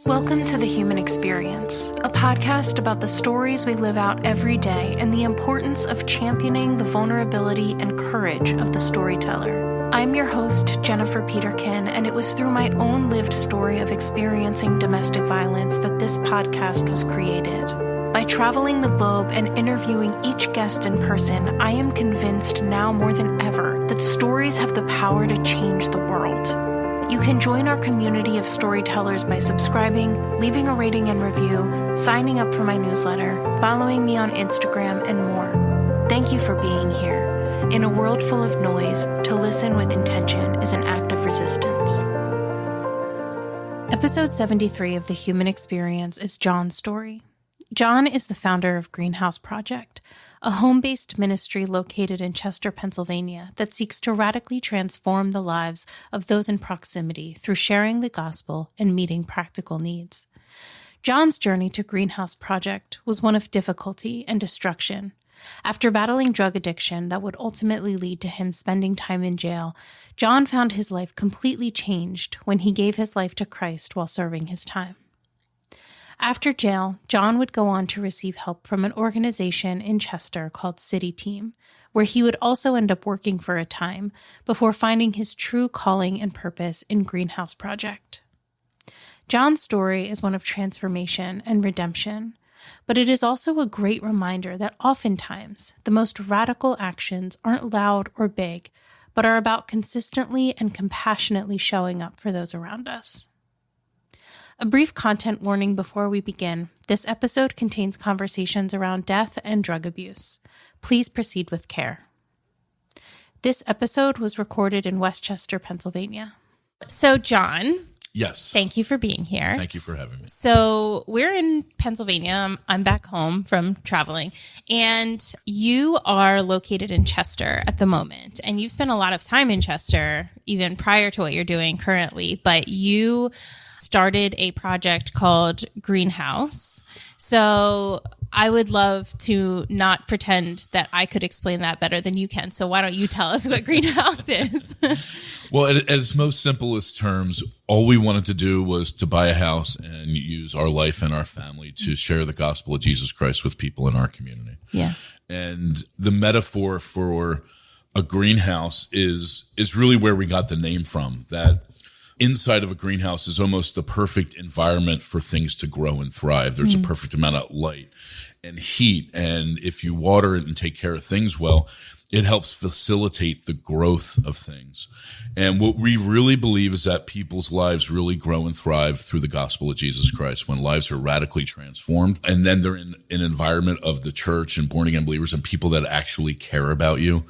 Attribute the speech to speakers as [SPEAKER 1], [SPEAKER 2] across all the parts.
[SPEAKER 1] Welcome to The Human Experience, a podcast about the stories we live out every day and the importance of championing the vulnerability and courage of the storyteller. I'm your host, Jennifer Peterkin, and it was through my own lived story of experiencing domestic violence that this podcast was created. By traveling the globe and interviewing each guest in person, I am convinced now more than ever that stories have the power to change the world. You can join our community of storytellers by subscribing, leaving a rating and review, signing up for my newsletter, following me on Instagram, and more. Thank you for being here. In a world full of noise, to listen with intention is an act of resistance. Episode 73 of The Human Experience is John's story. John is the founder of Greenhouse Project, a home-based ministry located in Chester, Pennsylvania, that seeks to radically transform the lives of those in proximity through sharing the gospel and meeting practical needs. John's journey to Greenhouse Project was one of difficulty and destruction. After battling drug addiction that would ultimately lead to him spending time in jail, John found his life completely changed when he gave his life to Christ while serving his time. After jail, John would go on to receive help from an organization in Chester called City Team, where he would also end up working for a time before finding his true calling and purpose in Greenhouse Project. John's story is one of transformation and redemption, but it is also a great reminder that oftentimes the most radical actions aren't loud or big, but are about consistently and compassionately showing up for those around us. A brief content warning before we begin. This episode contains conversations around death and drug abuse. Please proceed with care. This episode was recorded in Westchester, Pennsylvania. So, John.
[SPEAKER 2] Yes.
[SPEAKER 1] Thank you for being here.
[SPEAKER 2] Thank you for having me.
[SPEAKER 1] So we're in Pennsylvania. I'm back home from traveling, and you are located in Chester at the moment. And you've spent a lot of time in Chester, even prior to what you're doing currently, but you started a project called Greenhouse. So I would love to not pretend that I could explain that better than you can. So why don't you tell us what Greenhouse is?
[SPEAKER 2] Well, at its most simplest terms, all we wanted to do was to buy a house and use our life and our family to share the gospel of Jesus Christ with people in our community.
[SPEAKER 1] Yeah.
[SPEAKER 2] And the metaphor for a greenhouse is really where we got the name from. That inside of a greenhouse is almost the perfect environment for things to grow and thrive. There's a perfect amount of light and heat. And if you water it and take care of things well, it helps facilitate the growth of things. And what we really believe is that people's lives really grow and thrive through the gospel of Jesus Christ when lives are radically transformed. And then they're in an environment of the church and born again believers and people that actually care about you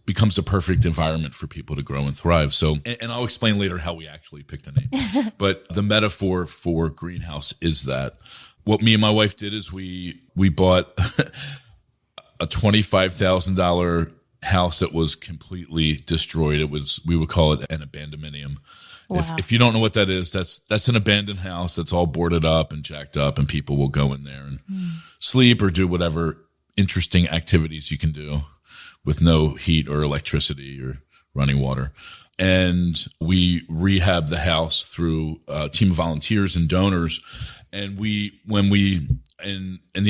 [SPEAKER 2] becomes the perfect environment for people to grow and thrive. So, and I'll explain later how we actually picked the name. But the metaphor for Greenhouse is that what me and my wife did is we bought a $25,000 house that was completely destroyed. We would call it an abandonmenium. Wow. If you don't know what that is, that's an abandoned house that's all boarded up and jacked up, and people will go in there and sleep or do whatever interesting activities you can do with no heat or electricity or running water. And we rehabbed the house through a team of volunteers and donors. And the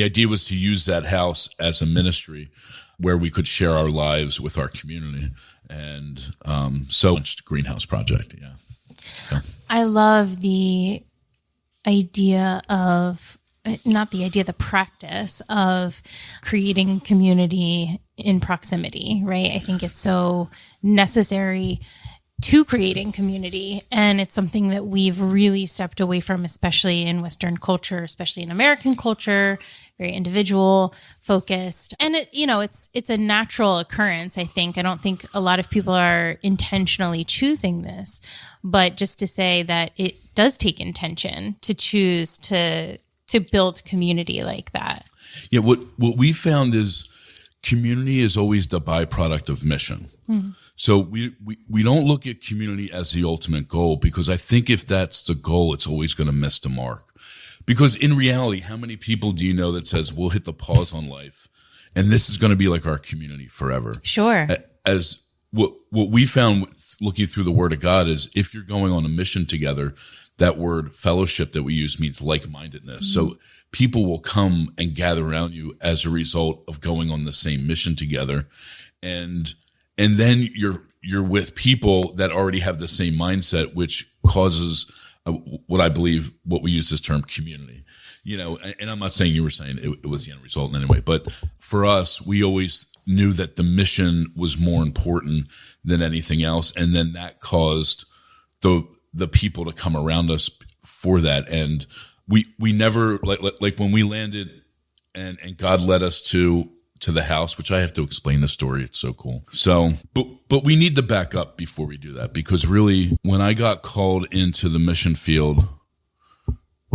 [SPEAKER 2] idea was to use that house as a ministry where we could share our lives with our community. And so it's the Greenhouse Project. Yeah. So.
[SPEAKER 1] I love the idea of, the practice of creating community in proximity, right? I think it's so necessary to creating community. And it's something that we've really stepped away from, especially in Western culture, especially in American culture, very individual focused. And it's a natural occurrence, I think. I don't think a lot of people are intentionally choosing this, but just to say that it does take intention to choose to build community like that.
[SPEAKER 2] Yeah. What we found is community is always the byproduct of mission. Mm-hmm. So we don't look at community as the ultimate goal, because I think if that's the goal, it's always going to miss the mark. Because in reality, how many people do you know that says we'll hit the pause on life and this is going to be like our community forever?
[SPEAKER 1] Sure.
[SPEAKER 2] As what we found looking through the Word of God is if you're going on a mission together, that word fellowship that we use means like-mindedness. So people will come and gather around you as a result of going on the same mission together. And then you're with people that already have the same mindset, which causes what I believe, what we use this term, community. And I'm not saying you were saying it was the end result in any way, but for us, we always knew that the mission was more important than anything else. And then that caused the people to come around us for that. And we never, like when we landed and God led us to the house, which I have to explain the story. It's so cool. So, but we need to back up before we do that, because really when I got called into the mission field,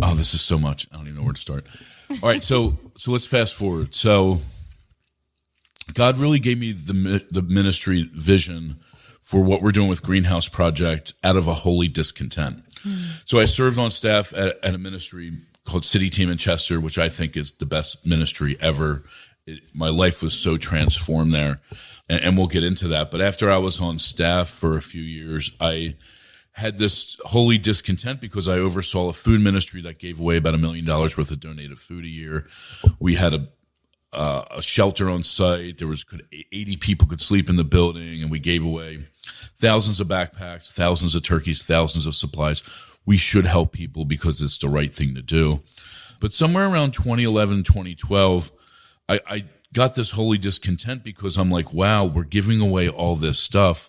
[SPEAKER 2] oh, this is so much. I don't even know where to start. All right. So let's fast forward. So God really gave me the ministry vision for what we're doing with Greenhouse Project out of a holy discontent. So I served on staff at a ministry called City Team in Chester, which I think is the best ministry ever. My life was so transformed there, and we'll get into that. But after I was on staff for a few years, I had this holy discontent because I oversaw a food ministry that gave away about $1 million worth of donated food a year. We had a shelter on site. There was 80 people could sleep in the building, and we gave away thousands of backpacks, thousands of turkeys, thousands of supplies. We should help people because it's the right thing to do. But somewhere around 2011, 2012, I got this holy discontent because I'm like, wow, we're giving away all this stuff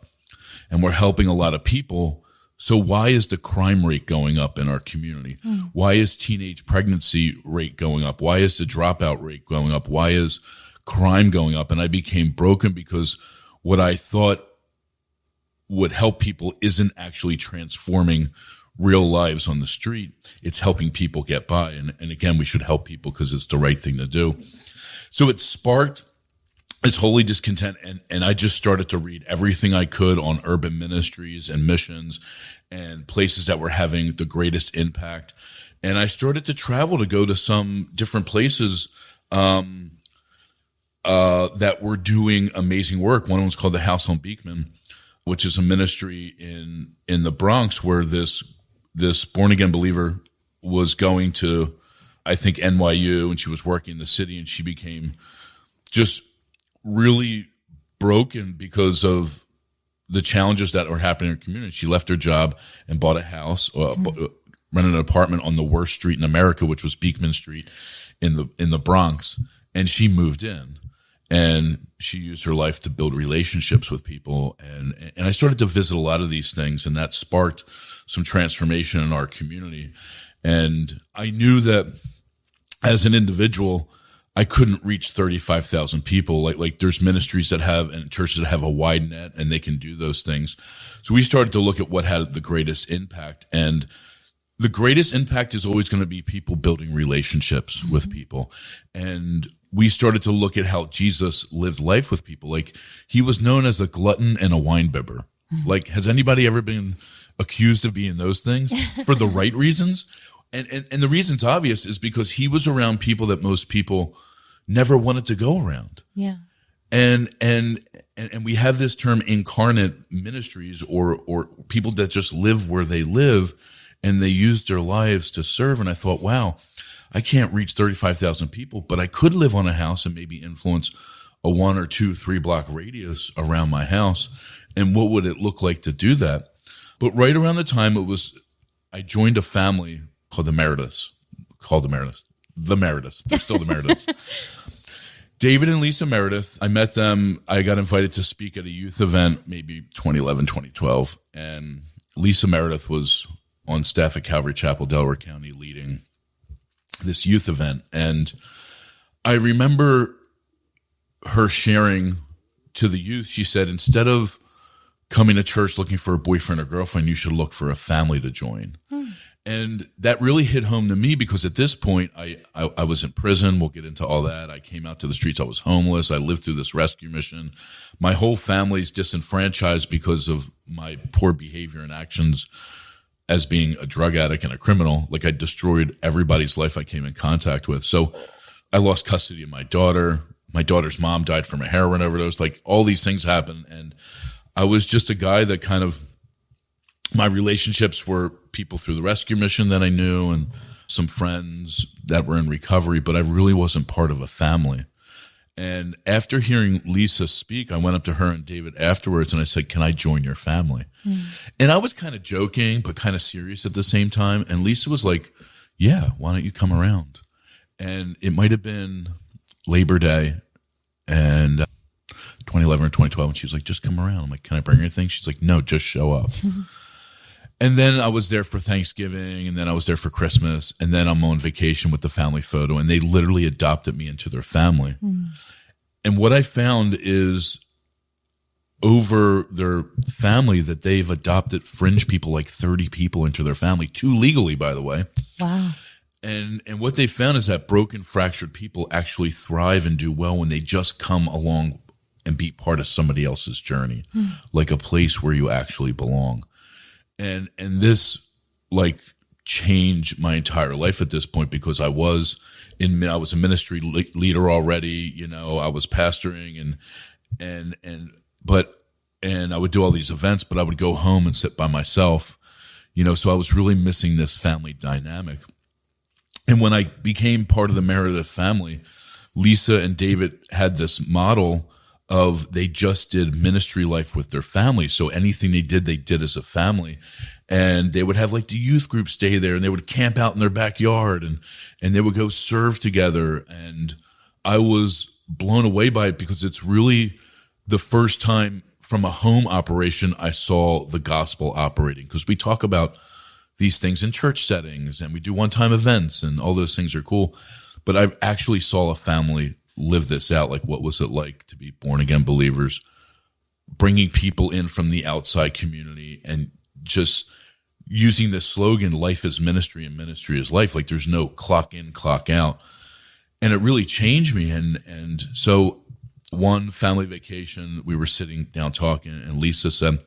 [SPEAKER 2] and we're helping a lot of people. So why is the crime rate going up in our community? Why is teenage pregnancy rate going up? Why is the dropout rate going up? Why is crime going up? And I became broken because what I thought would help people isn't actually transforming real lives on the street. It's helping people get by. And again, we should help people because it's the right thing to do. So it sparked this holy discontent, and I just started to read everything I could on urban ministries and missions and places that were having the greatest impact. And I started to travel to go to some different places that were doing amazing work. One was called the House on Beekman, which is a ministry in the Bronx where this born-again believer was going to, I think, NYU, and she was working in the city, and she became just really broken because of the challenges that were happening in her community. She left her job and bought a house, rented an apartment on the worst street in America, which was Beekman Street in the Bronx. And she moved in, and she used her life to build relationships with people. And I started to visit a lot of these things, and that sparked some transformation in our community. And I knew that as an individual, I couldn't reach 35,000 people. Like there's ministries that have and churches that have a wide net and they can do those things. So we started to look at what had the greatest impact, and the greatest impact is always going to be people building relationships with people. And we started to look at how Jesus lived life with people. Like he was known as a glutton and a wine bibber. Like, has anybody ever been accused of being those things for the right reasons? And the reason's obvious is because he was around people that most people never wanted to go around.
[SPEAKER 1] Yeah.
[SPEAKER 2] And we have this term incarnate ministries or people that just live where they live and they use their lives to serve. And I thought, wow, I can't reach 35,000 people, but I could live on a house and maybe influence a 1 or 2, 3 block radius around my house. And what would it look like to do that? But right around the time I joined a family called the Merediths. They're still the Merediths. David and Lisa Meredith, I met them. I got invited to speak at a youth event, maybe 2011, 2012. And Lisa Meredith was on staff at Calvary Chapel, Delaware County, leading this youth event. And I remember her sharing to the youth, she said, instead of coming to church looking for a boyfriend or girlfriend, you should look for a family to join. And that really hit home to me because at this point, I was in prison. We'll get into all that. I came out to the streets. I was homeless. I lived through this rescue mission. My whole family's disenfranchised because of my poor behavior and actions as being a drug addict and a criminal. Like I destroyed everybody's life I came in contact with. So I lost custody of my daughter. My daughter's mom died from a heroin overdose. Like all these things happened. And I was just a guy that kind of My relationships were people through the rescue mission that I knew and some friends that were in recovery, but I really wasn't part of a family. And after hearing Lisa speak, I went up to her and David afterwards and I said, "Can I join your family?" And I was kind of joking, but kind of serious at the same time. And Lisa was like, "Yeah, why don't you come around?" And it might have been Labor Day and 2011 or 2012. And she was like, "Just come around." I'm like, "Can I bring anything?" She's like, "No, just show up." And then I was there for Thanksgiving, and then I was there for Christmas, and then I'm on vacation with the family photo, and they literally adopted me into their family. And what I found is over their family that they've adopted fringe people, like 30 people into their family, 2 legally, by the way.
[SPEAKER 1] Wow.
[SPEAKER 2] And what they found is that broken, fractured people actually thrive and do well when they just come along and be part of somebody else's journey, like a place where you actually belong. And this like changed my entire life at this point, because I was a ministry leader already, you know, I was pastoring and I would do all these events, but I would go home and sit by myself, you know, so I was really missing this family dynamic. And when I became part of the Meredith family, Lisa and David had this model of they just did ministry life with their family. So anything they did as a family. And they would have like the youth group stay there, and they would camp out in their backyard, and they would go serve together. And I was blown away by it, because it's really the first time from a home operation I saw the gospel operating. Because we talk about these things in church settings and we do one-time events and all those things are cool. But I actually saw a family live this out. Like, what was it like to be born again believers, bringing people in from the outside community and just using this slogan, life is ministry and ministry is life. Like, there's no clock in, clock out. And it really changed me. And so one family vacation, we were sitting down talking, and Lisa said,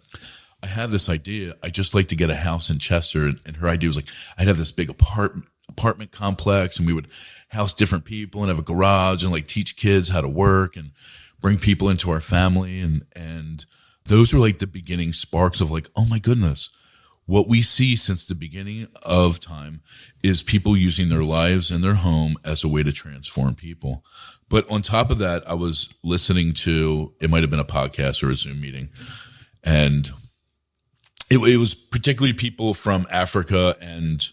[SPEAKER 2] "I have this idea. I just like to get a house in Chester." And her idea was like, I'd have this big apartment complex, and we would house different people and have a garage and like teach kids how to work and bring people into our family. And those were like the beginning sparks of like, oh my goodness, what we see since the beginning of time is people using their lives and their home as a way to transform people. But on top of that, I was listening to, it might've been a podcast or a Zoom meeting, and it was particularly people from Africa and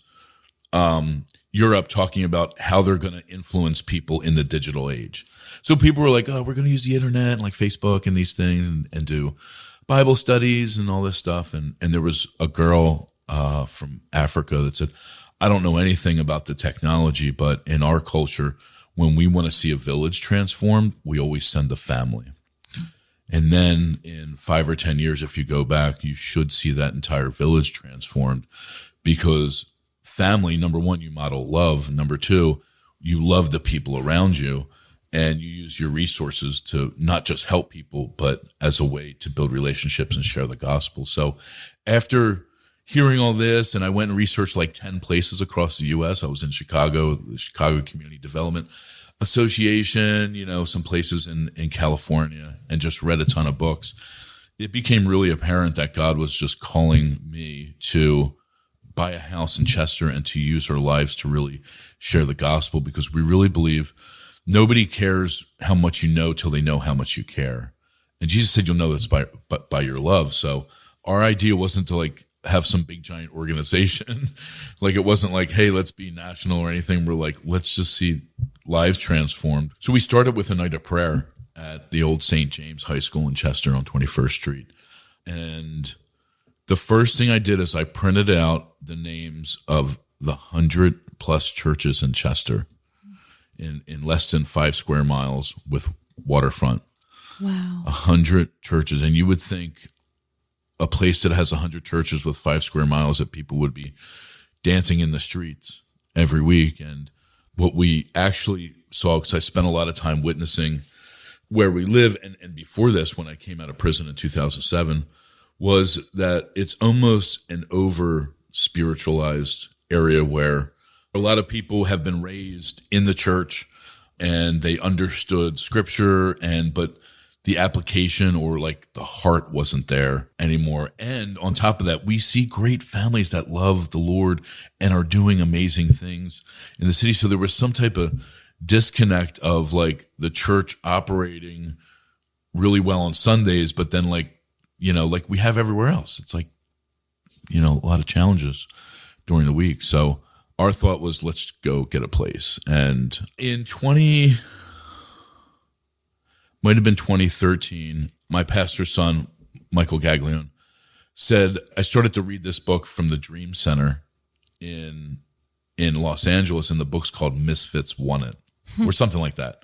[SPEAKER 2] Europe talking about how they're going to influence people in the digital age. So people were like, oh, we're going to use the internet and like Facebook and these things and do Bible studies and all this stuff. And there was a girl from Africa that said, I don't know anything about the technology, but in our culture, when we want to see a village transformed, we always send a family. And then in 5 or 10 years, if you go back, you should see that entire village transformed, because family, number one, you model love. Number two, you love the people around you, and you use your resources to not just help people, but as a way to build relationships and share the gospel. So after hearing all this, and I went and researched like 10 places across the U.S. I was in Chicago, the Chicago Community Development Association, you know, some places in California, and just read a ton of books. It became really apparent that God was just calling me to buy a house in Chester and to use our lives to really share the gospel, because we really believe nobody cares how much you know till they know how much you care. And Jesus said, you'll know this by your love. So our idea wasn't to like have some big giant organization. Like, it wasn't like, hey, let's be national or anything. We're like, let's just see lives transformed. So we started with a night of prayer at the old St. James High School in Chester on 21st Street. And the first thing I did is I printed out the names of the 100+ churches in Chester in less than 5 square miles with waterfront.
[SPEAKER 1] Wow.
[SPEAKER 2] 100 churches. And you would think a place that has 100 churches with 5 square miles, that people would be dancing in the streets every week. And what we actually saw, because I spent a lot of time witnessing where we live, and before this, when I came out of prison in 2007, was that it's almost an over spiritualized area where a lot of people have been raised in the church and they understood scripture, but the application or like the heart wasn't there anymore. And on top of that, we see great families that love the Lord and are doing amazing things in the city. So there was some type of disconnect of like the church operating really well on Sundays, but then like, you know, like we have everywhere else. It's like, you know, a lot of challenges during the week. So our thought was, let's go get a place. And in might have been 2013, my pastor's son, Michael Gaglione, said, I started to read this book from the Dream Center in Los Angeles, and the book's called Misfits Want It, or something like that.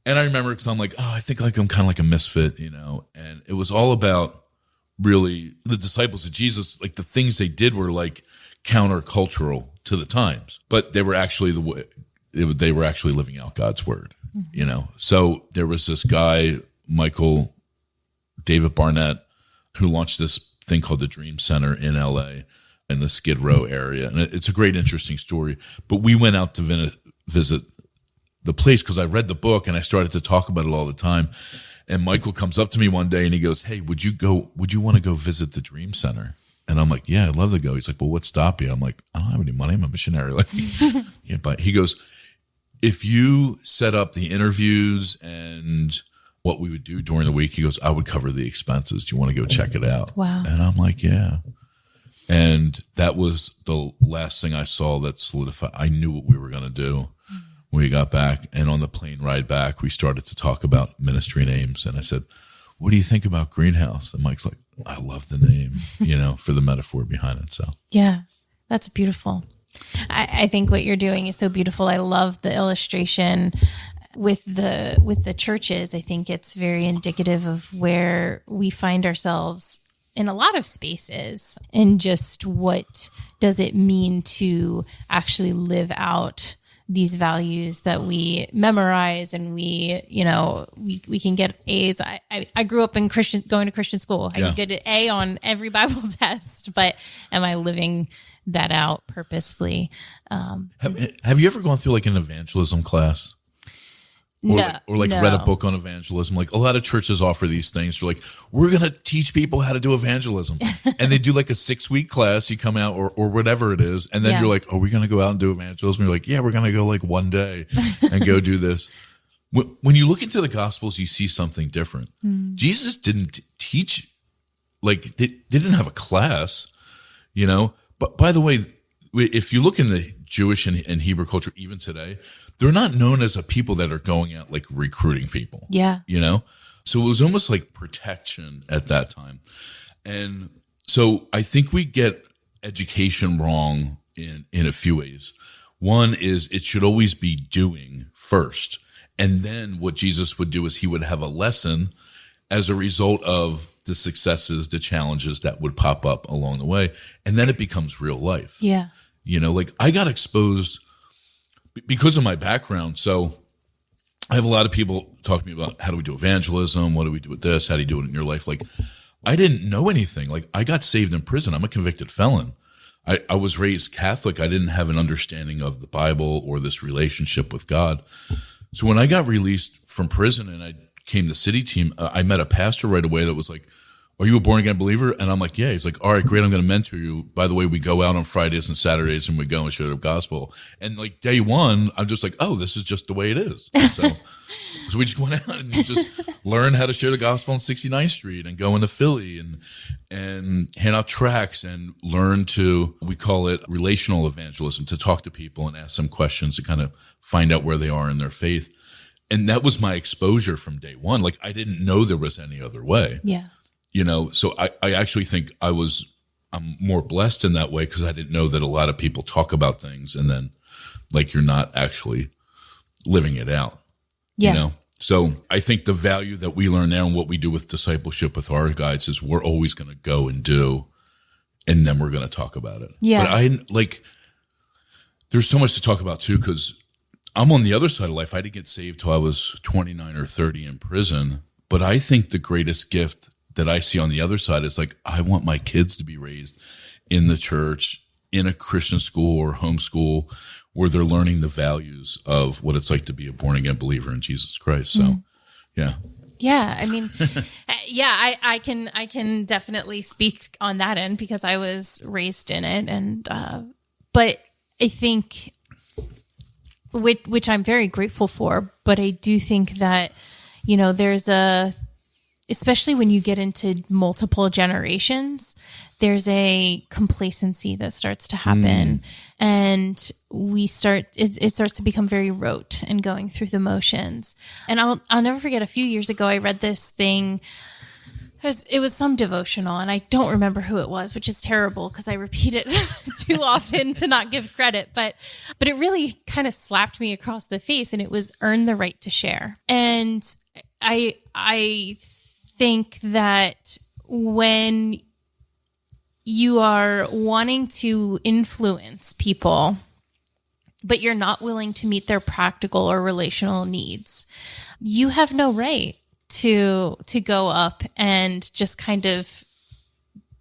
[SPEAKER 2] And I remember, because I'm like, oh, I think like I'm kind of like a misfit, you know, and it was all about really the disciples of Jesus. Like the things they did were like countercultural to the times, but they were actually they were actually living out God's word. You know, so there was this guy, David Barnett, who launched this thing called the Dream Center in LA in the Skid Row area. And it's a great, interesting story. But we went out to visit the place because I read the book and I started to talk about it all the time. And Michael comes up to me one day and he goes, hey, would you want to go visit the Dream Center? And I'm like, yeah, I'd love to go. He's like, well, what's stopping you? I'm like, I don't have any money. I'm a missionary. Like, yeah, but he goes, if you set up the interviews and what we would do during the week, he goes, I would cover the expenses. Do you want to go check it out?
[SPEAKER 1] Wow.
[SPEAKER 2] And I'm like, yeah. And that was the last thing I saw that solidified. I knew what we were going to do when we got back. And on the plane ride back, we started to talk about ministry names. And I said, what do you think about Greenhouse? And Mike's like, I love the name, you know, for the metaphor behind it. So
[SPEAKER 1] yeah, that's beautiful. I think what you're doing is so beautiful. I love the illustration with the churches. I think it's very indicative of where we find ourselves in a lot of spaces, and just what does it mean to actually live out these values that we memorize, and we can get A's. I grew up in going to Christian school. I could get an A on every Bible test, but am I living that out purposefully?
[SPEAKER 2] Have you ever gone through like an evangelism class? Read a book on evangelism? Like a lot of churches offer these things. They're like, we're going to teach people how to do evangelism. And they do like a 6-week class. You come out or whatever it is. And then you're like, oh, we're going to go out and do evangelism. You're like, yeah, we're going to go like one day and go do this. When you look into the Gospels, you see something different. Jesus didn't teach, like they didn't have a class, you know. But by the way, if you look in the Jewish and Hebrew culture, even today, they're not known as a people that are going out like recruiting people.
[SPEAKER 1] Yeah.
[SPEAKER 2] You know? So it was almost like protection at that time. And so I think we get education wrong in a few ways. One is it should always be doing first. And then what Jesus would do is he would have a lesson as a result of the successes, the challenges that would pop up along the way. And then it becomes real life.
[SPEAKER 1] Yeah.
[SPEAKER 2] You know, like I got exposed because of my background. So I have a lot of people talk to me about how do we do evangelism? What do we do with this? How do you do it in your life? Like I didn't know anything. Like I got saved in prison. I'm a convicted felon. I was raised Catholic. I didn't have an understanding of the Bible or this relationship with God. So when I got released from prison and I came to City Team, I met a pastor right away that was like, are you a born again believer? And I'm like, yeah. He's like, all right, great. I'm going to mentor you. By the way, we go out on Fridays and Saturdays and we go and share the gospel. And like day one, I'm just like, oh, this is just the way it is. So we just went out and just learned how to share the gospel on 69th Street and go into Philly and hand out tracts and learn to, we call it relational evangelism, to talk to people and ask them questions to kind of find out where they are in their faith. And that was my exposure from day one. Like I didn't know there was any other way.
[SPEAKER 1] Yeah.
[SPEAKER 2] You know, so I actually think I'm more blessed in that way because I didn't know that a lot of people talk about things and then like you're not actually living it out.
[SPEAKER 1] Yeah.
[SPEAKER 2] You know, so I think the value that we learn now and what we do with discipleship with our guides is we're always going to go and do, and then we're going to talk about it.
[SPEAKER 1] Yeah.
[SPEAKER 2] But there's so much to talk about too, because I'm on the other side of life. I didn't get saved till I was 29 or 30 in prison. But I think the greatest gift that I see on the other side is like, I want my kids to be raised in the church, in a Christian school or homeschool where they're learning the values of what it's like to be a born again believer in Jesus Christ. So, yeah.
[SPEAKER 1] Yeah, I mean, I can definitely speak on that end because I was raised in it, and but I think, which I'm very grateful for, but I do think that, there's especially when you get into multiple generations, there's a complacency that starts to happen, and it starts to become very rote and going through the motions. And I'll never forget, a few years ago, I read this thing. It was some devotional, and I don't remember who it was, which is terrible because I repeat it too often to not give credit. But it really kind of slapped me across the face, and it was "Earn the Right to Share." And I think that when you are wanting to influence people, but you're not willing to meet their practical or relational needs, you have no right to go up and just kind of,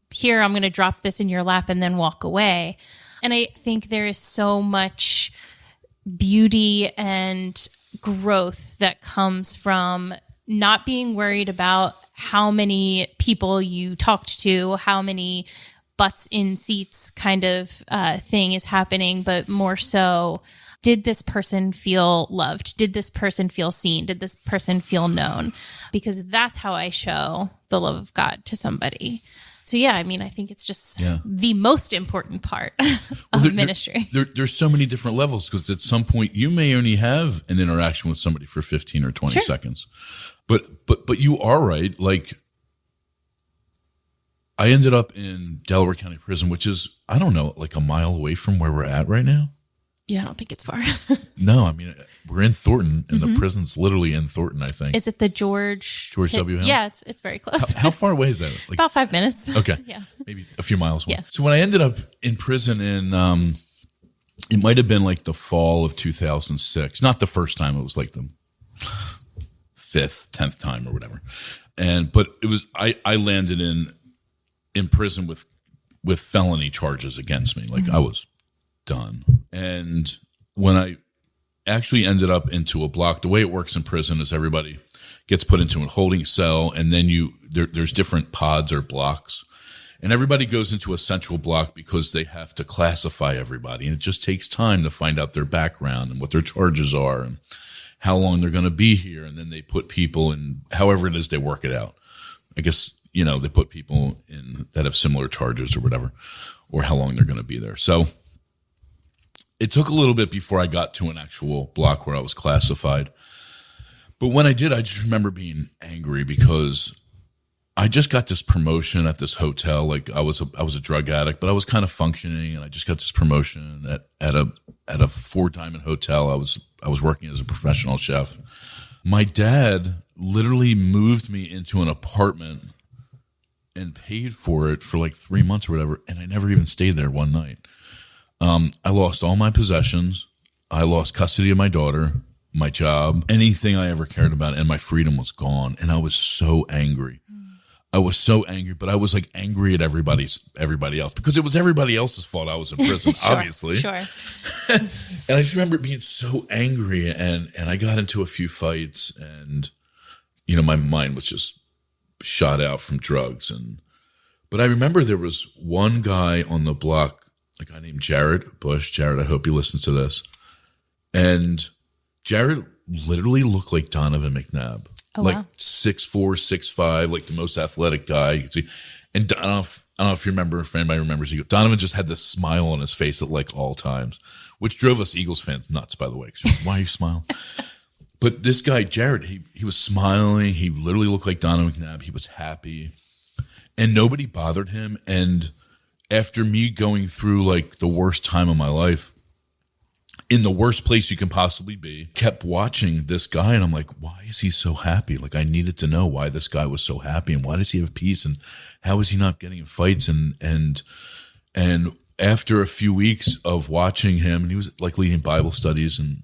[SPEAKER 1] here, I'm going to drop this in your lap and then walk away. And I think there is so much beauty and growth that comes from not being worried about how many people you talked to, how many butts in seats kind of thing is happening, but more so, did this person feel loved? Did this person feel seen? Did this person feel known? Because that's how I show the love of God to somebody. So yeah, I mean, I think it's just the most important part of ministry.
[SPEAKER 2] There's so many different levels, because at some point you may only have an interaction with somebody for 15 or 20 seconds. But you are right. Like, I ended up in Delaware County Prison, which is, I don't know, like a mile away from where we're at right now.
[SPEAKER 1] Yeah, I don't think it's far.
[SPEAKER 2] No, I mean, we're in Thornton, and the prison's literally in Thornton, I think.
[SPEAKER 1] Is it the George
[SPEAKER 2] W. Hill?
[SPEAKER 1] Yeah, it's very close.
[SPEAKER 2] How far away is that? Like,
[SPEAKER 1] about 5 minutes.
[SPEAKER 2] Okay.
[SPEAKER 1] Yeah.
[SPEAKER 2] Maybe a few miles away.
[SPEAKER 1] Yeah.
[SPEAKER 2] So when I ended up in prison in, it might have been like the fall of 2006. Not the first time. It was like the 5th, 10th time or whatever. But it was, I landed in prison with felony charges against me. Like, I was done. And when I actually ended up into a block, the way it works in prison is everybody gets put into a holding cell, and then there's different pods or blocks, and everybody goes into a central block because they have to classify everybody, and it just takes time to find out their background and what their charges are and how long they're going to be here. And then they put people in, however it is they work it out. I guess, they put people in that have similar charges or whatever, or how long they're going to be there. So it took a little bit before I got to an actual block where I was classified. But when I did, I just remember being angry because I just got this promotion at this hotel. Like, I was a drug addict, but I was kind of functioning, and I just got this promotion at a 4-diamond hotel. I was working as a professional chef. My dad literally moved me into an apartment and paid for it for like 3 months or whatever, and I never even stayed there one night. I lost all my possessions. I lost custody of my daughter, my job, anything I ever cared about, and my freedom was gone. And I was so angry. I was so angry, but I was like angry at everybody else, because it was everybody else's fault I was in prison, obviously.
[SPEAKER 1] Sure.
[SPEAKER 2] And I just remember being so angry, and I got into a few fights, and, my mind was just shot out from drugs. But I remember there was one guy on the block, a guy named Jared Bush. Jared, I hope you listen to this. And Jared literally looked like Donovan McNabb.
[SPEAKER 1] Oh,
[SPEAKER 2] like
[SPEAKER 1] wow.
[SPEAKER 2] 6'4", 6'5", like the most athletic guy you could see. And I don't know if you remember, if anybody remembers, Donovan just had this smile on his face at like all times, which drove us Eagles fans nuts, by the way. Why are you smiling? But this guy, Jared, he was smiling. He literally looked like Donovan McNabb. He was happy. And nobody bothered him. And after me going through like the worst time of my life, in the worst place you can possibly be, kept watching this guy, and I'm like, why is he so happy? Like, I needed to know why this guy was so happy, and why does he have peace, and how is he not getting in fights? And after a few weeks of watching him, and he was like leading Bible studies, and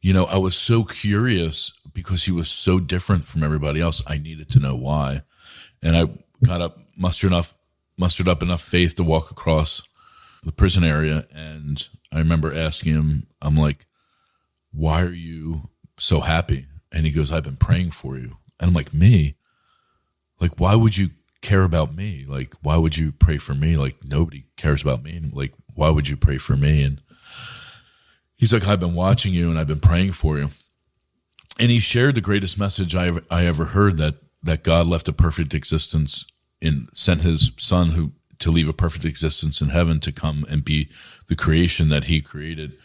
[SPEAKER 2] I was so curious because he was so different from everybody else. I needed to know why, and I got up, mustered up enough faith to walk across the prison area. And I remember asking him, I'm like, why are you so happy? And he goes, I've been praying for you. And I'm like, me? Like, why would you care about me? Like, why would you pray for me? Like, nobody cares about me. And like, why would you pray for me? And he's like, I've been watching you and I've been praying for you. And he shared the greatest message I ever heard, that God left a perfect existence and sent his son to leave a perfect existence in heaven to come and be the creation that he created,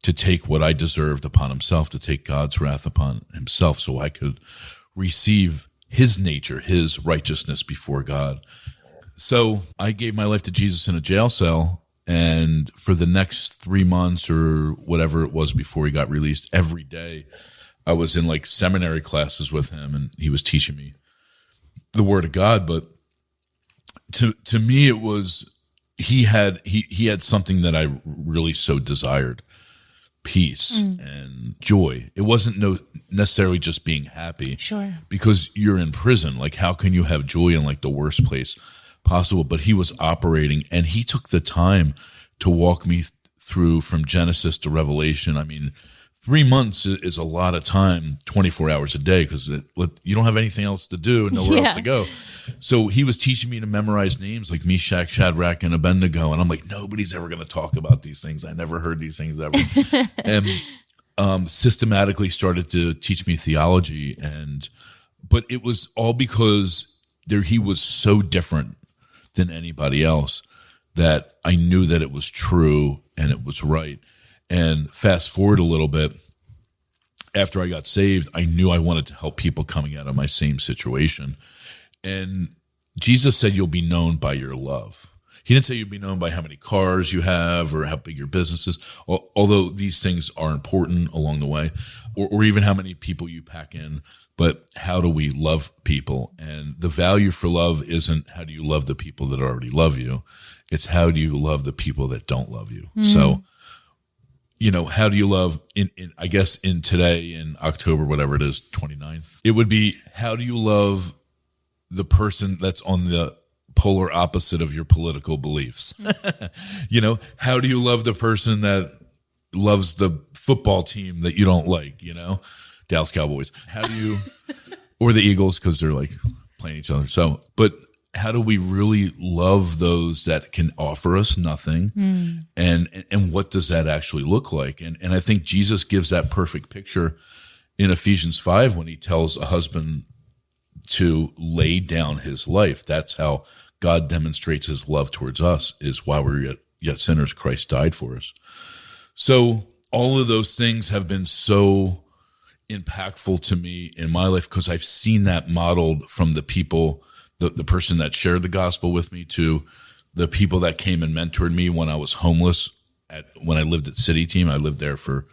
[SPEAKER 2] to take what I deserved upon himself, to take God's wrath upon himself so I could receive his nature, his righteousness before God. So I gave my life to Jesus in a jail cell, and for the next 3 months or whatever it was before he got released, every day I was in like seminary classes with him, and he was teaching me the word of God. But to me, it was, he had something that I really so desired: peace and joy. It wasn't necessarily just being happy.
[SPEAKER 1] Sure.
[SPEAKER 2] Because you're in prison. Like, how can you have joy in like the worst place possible? But he was operating, and he took the time to walk me through from Genesis to Revelation. I mean, 3 months is a lot of time, 24 hours a day, because you don't have anything else to do and nowhere else to go. So he was teaching me to memorize names like Meshach, Shadrach, and Abednego. And I'm like, nobody's ever going to talk about these things. I never heard these things ever. And systematically started to teach me theology. But it was all because he was so different than anybody else that I knew that it was true and it was right. And fast forward a little bit, after I got saved, I knew I wanted to help people coming out of my same situation. And Jesus said, you'll be known by your love. He didn't say you'll be known by how many cars you have or how big your business is, although these things are important along the way, or even how many people you pack in. But how do we love people? And the value for love isn't how do you love the people that already love you. It's how do you love the people that don't love you. So, how do you love I guess in today, in October, whatever it is, 29th, it would be, how do you love the person that's on the polar opposite of your political beliefs? How do you love the person that loves the football team that you don't like, Dallas Cowboys? How do you, or the Eagles, because they're like playing each other. So, but how do we really love those that can offer us nothing? And what does that actually look like? And I think Jesus gives that perfect picture in Ephesians 5 when he tells a husband to lay down his life. That's how God demonstrates his love towards us, is while we're yet sinners, Christ died for us. So all of those things have been so impactful to me in my life, because I've seen that modeled from the people, the person that shared the gospel with me, to the people that came and mentored me when I was homeless. When I lived at City Team, I lived there for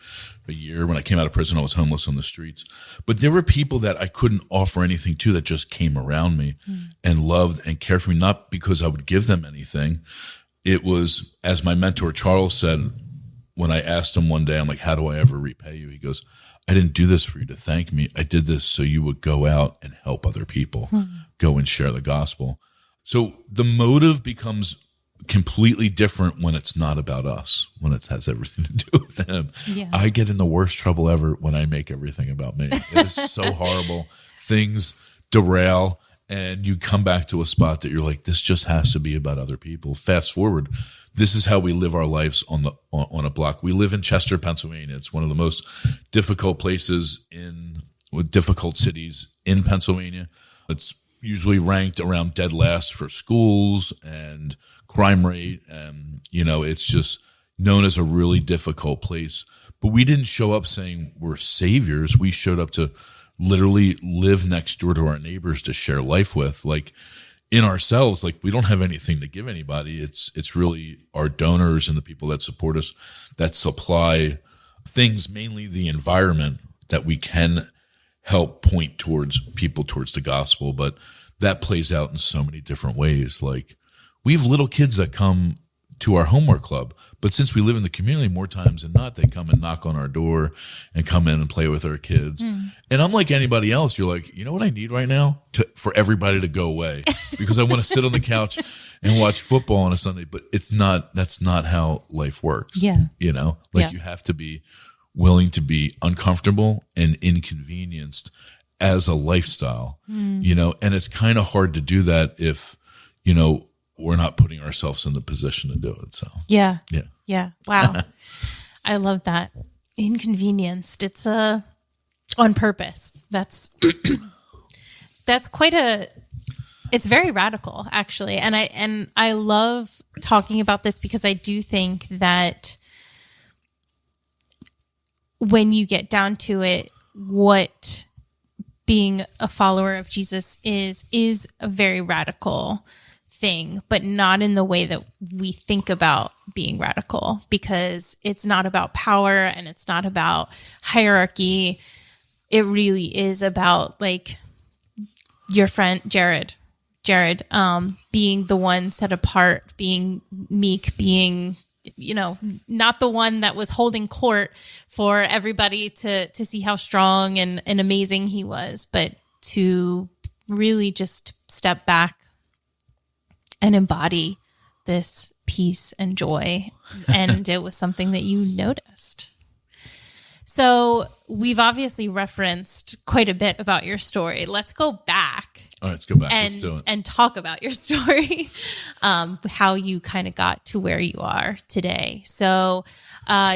[SPEAKER 2] a year. When I came out of prison, I was homeless on the streets. But there were people that I couldn't offer anything to, that just came around me and loved and cared for me, not because I would give them anything. It was, as my mentor Charles said, when I asked him one day, I'm like, how do I ever repay you? He goes, I didn't do this for you to thank me. I did this so you would go out and help other people, go and share the gospel. So the motive becomes completely different when it's not about us, when it has everything to do with them. Yeah. I get in the worst trouble ever when I make everything about me. It is so horrible. Things derail, and you come back to a spot that you're like, this just has to be about other people. Fast forward, this is how we live our lives on a block. We live in Chester, Pennsylvania. It's one of the most difficult places with difficult cities in Pennsylvania. It's usually ranked around dead last for schools and crime rate. And, it's just known as a really difficult place. But we didn't show up saying we're saviors. We showed up to literally live next door to our neighbors, to share life with. Like, in ourselves, like, we don't have anything to give anybody. It's really our donors and the people that support us that supply things, mainly the environment, that we can help point towards people, towards the gospel. But that plays out in so many different ways. Like, we have little kids that come to our homework club, but since we live in the community, more times than not, they come and knock on our door and come in and play with our kids. And unlike anybody else, you're like, you know what I need right now? For everybody to go away, because I want to sit on the couch and watch football on a Sunday. But that's not how life works.
[SPEAKER 1] Yeah.
[SPEAKER 2] You have to be willing to be uncomfortable and inconvenienced as a lifestyle, and it's kind of hard to do that if, we're not putting ourselves in the position to do it. So,
[SPEAKER 1] yeah.
[SPEAKER 2] yeah.
[SPEAKER 1] Yeah. Wow. I love that. Inconvenienced. It's on purpose. That's it's very radical, actually. And I love talking about this because I do think that when you get down to it, what being a follower of Jesus is a very radical thing, but not in the way that we think about being radical, because it's not about power and it's not about hierarchy. It really is about like your friend Jared, being the one set apart, being meek, being, not the one that was holding court for everybody to see how strong and amazing he was, but to really just step back and embody this peace and joy. And it was something that you noticed. So we've obviously referenced quite a bit about your story. Let's go back.
[SPEAKER 2] All right, let's go back.
[SPEAKER 1] Let's do it. And talk about your story, how you kind of got to where you are today. So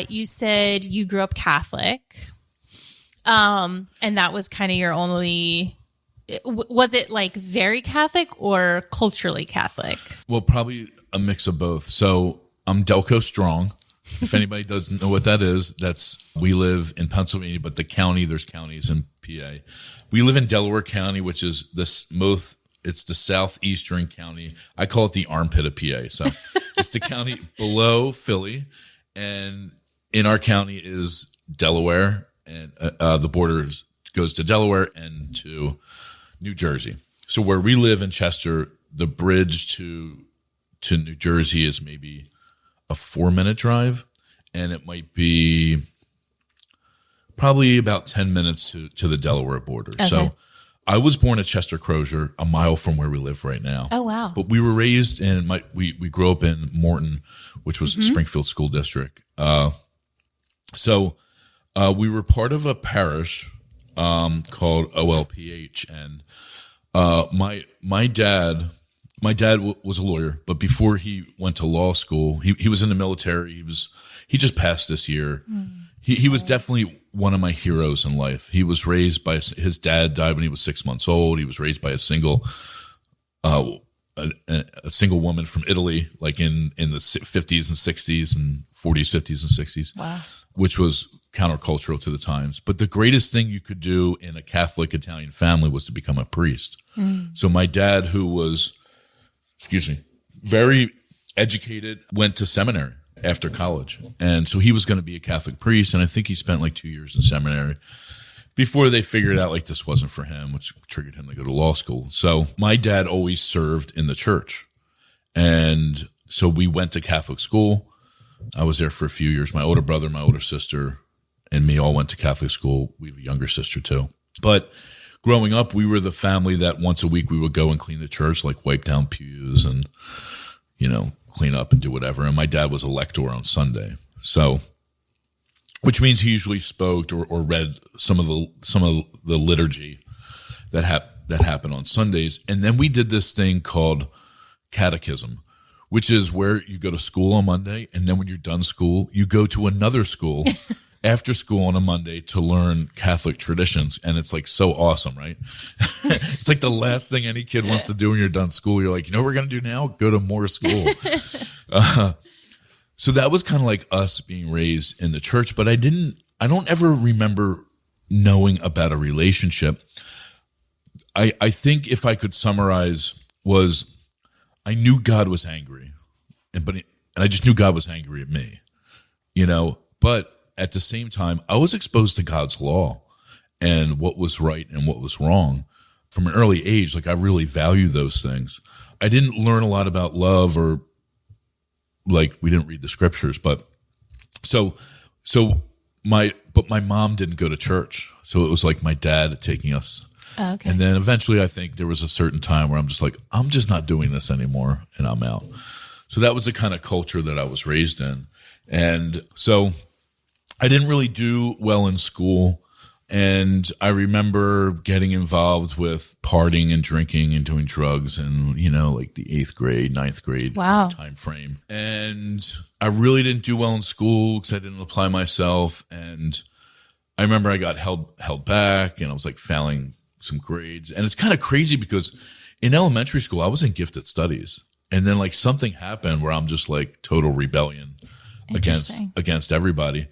[SPEAKER 1] you said you grew up Catholic, and that was kind of your only... Was it like very Catholic or culturally Catholic?
[SPEAKER 2] Well, probably a mix of both. So I'm Delco Strong. If anybody doesn't know what that is, we live in Pennsylvania, but there's counties in PA. We live in Delaware County, which is it's the southeastern county. I call it the armpit of PA. So it's the county below Philly, and in our county is Delaware, and the border goes to Delaware and to New Jersey. So where we live in Chester, the bridge to New Jersey is maybe a 4-minute drive, and it might be probably about 10 minutes to the Delaware border. Okay. So I was born at Chester Crozier, a mile from where we live right now.
[SPEAKER 1] Oh, wow.
[SPEAKER 2] But we were raised in we grew up in Morton, which was Springfield School District. So we were part of a parish called OLPH, and my dad was a lawyer, but before he went to law school, he was in the military. He just passed this year. He was definitely one of my heroes in life. He was raised by his dad died when he was 6 months old. He was raised by a single woman from Italy, like in the 50s and 60s and 40s, 50s and 60s. Wow. Which was countercultural to the times. But the greatest thing you could do in a Catholic Italian family was to become a priest. So my dad, who was, very educated, went to seminary after college. And so he was going to be a Catholic priest. And I think he spent like 2 years in seminary before they figured out like this wasn't for him, which triggered him to go to law school. So my dad always served in the church. And so we went to Catholic school. I was there for a few years. My older brother, my older sister, and me all went to Catholic school. We have a younger sister too. But growing up, we were the family that once a week we would go and clean the church, like wipe down pews and, clean up and do whatever. And my dad was a lector on Sunday. So, which means he usually spoke or read some of the liturgy that happened on Sundays. And then we did this thing called catechism, which is where you go to school on Monday, and then when you're done school, you go to another school after school on a Monday to learn Catholic traditions. And it's like so awesome, right? It's like the last thing any kid wants to do when you're done school. You're like, you know what we're going to do now? Go to more school. So that was kind of like us being raised in the church, but I don't ever remember knowing about a relationship. I think if I could summarize was I knew God was angry, and I just knew God was angry at me, but at the same time, I was exposed to God's law and what was right and what was wrong from an early age. Like I really value those things. I didn't learn a lot about love, or like we didn't read the scriptures, but my mom didn't go to church. So it was like my dad taking us.
[SPEAKER 1] Oh, okay.
[SPEAKER 2] And then eventually I think there was a certain time where I'm just like, I'm just not doing this anymore, and I'm out. So that was the kind of culture that I was raised in. And so I didn't really do well in school. And I remember getting involved with partying and drinking and doing drugs and, like the 8th grade, 9th grade time frame. And I really didn't do well in school because I didn't apply myself. And I remember I got held back and I was like failing some grades. And it's kind of crazy because in elementary school, I was in gifted studies. And then like something happened where I'm just like total rebellion against everybody.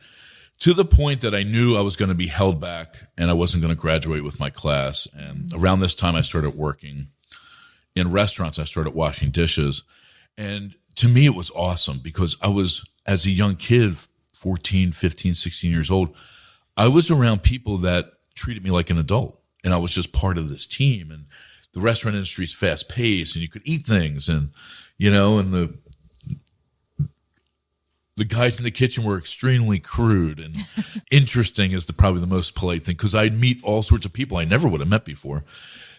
[SPEAKER 2] To the point that I knew I was going to be held back and I wasn't going to graduate with my class. And around this time, I started working in restaurants. I started washing dishes. And to me, it was awesome because I was, as a young kid, 14, 15, 16 years old, I was around people that treated me like an adult. And I was just part of this team. And the restaurant industry is fast paced and you could eat things. And, and the guys in the kitchen were extremely crude and interesting is probably the most polite thing because I'd meet all sorts of people I never would have met before.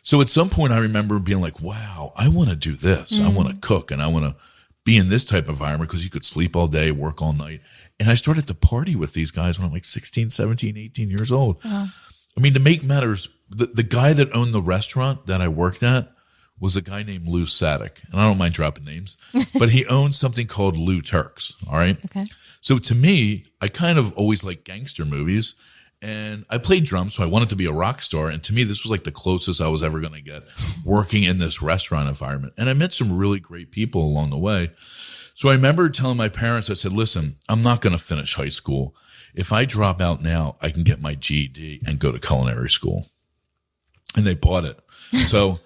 [SPEAKER 2] So at some point I remember being like, wow, I want to do this. I want to cook and I want to be in this type of environment because you could sleep all day, work all night. And I started to party with these guys when I'm like 16, 17, 18 years old. Wow. I mean, to make matters, the guy that owned the restaurant that I worked at was a guy named Lou Sadek. And I don't mind dropping names, but he owned something called Lou Turks. All right.
[SPEAKER 1] Okay.
[SPEAKER 2] So to me, I kind of always liked gangster movies and I played drums. So I wanted to be a rock star. And to me, this was like the closest I was ever going to get working in this restaurant environment. And I met some really great people along the way. So I remember telling my parents, I said, listen, I'm not going to finish high school. If I drop out now, I can get my GED and go to culinary school. And they bought it. So,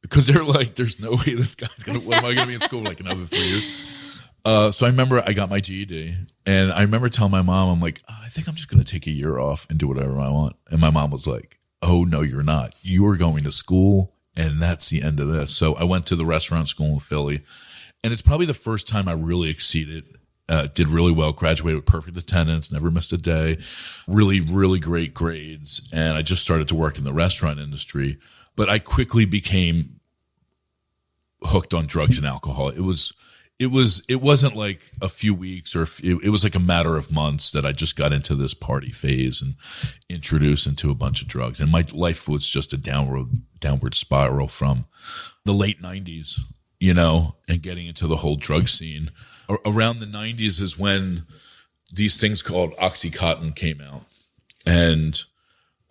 [SPEAKER 2] because they're like, there's no way this guy's going to, what am I going to be in school for like another 3 years? So I remember I got my GED and I remember telling my mom, I'm like, I think I'm just going to take a year off and do whatever I want. And my mom was like, oh, no, you're not. You are going to school and that's the end of this. So I went to the restaurant school in Philly and it's probably the first time I really exceeded, did really well, graduated with perfect attendance, never missed a day, really, really great grades. And I just started to work in the restaurant industry. But I quickly became hooked on drugs and alcohol. It wasn't like a few weeks or it was like a matter of months that I just got into this party phase and introduced into a bunch of drugs. And my life was just a downward spiral from the late 90s, and getting into the whole drug scene. Around the 90s is when these things called Oxycontin came out. And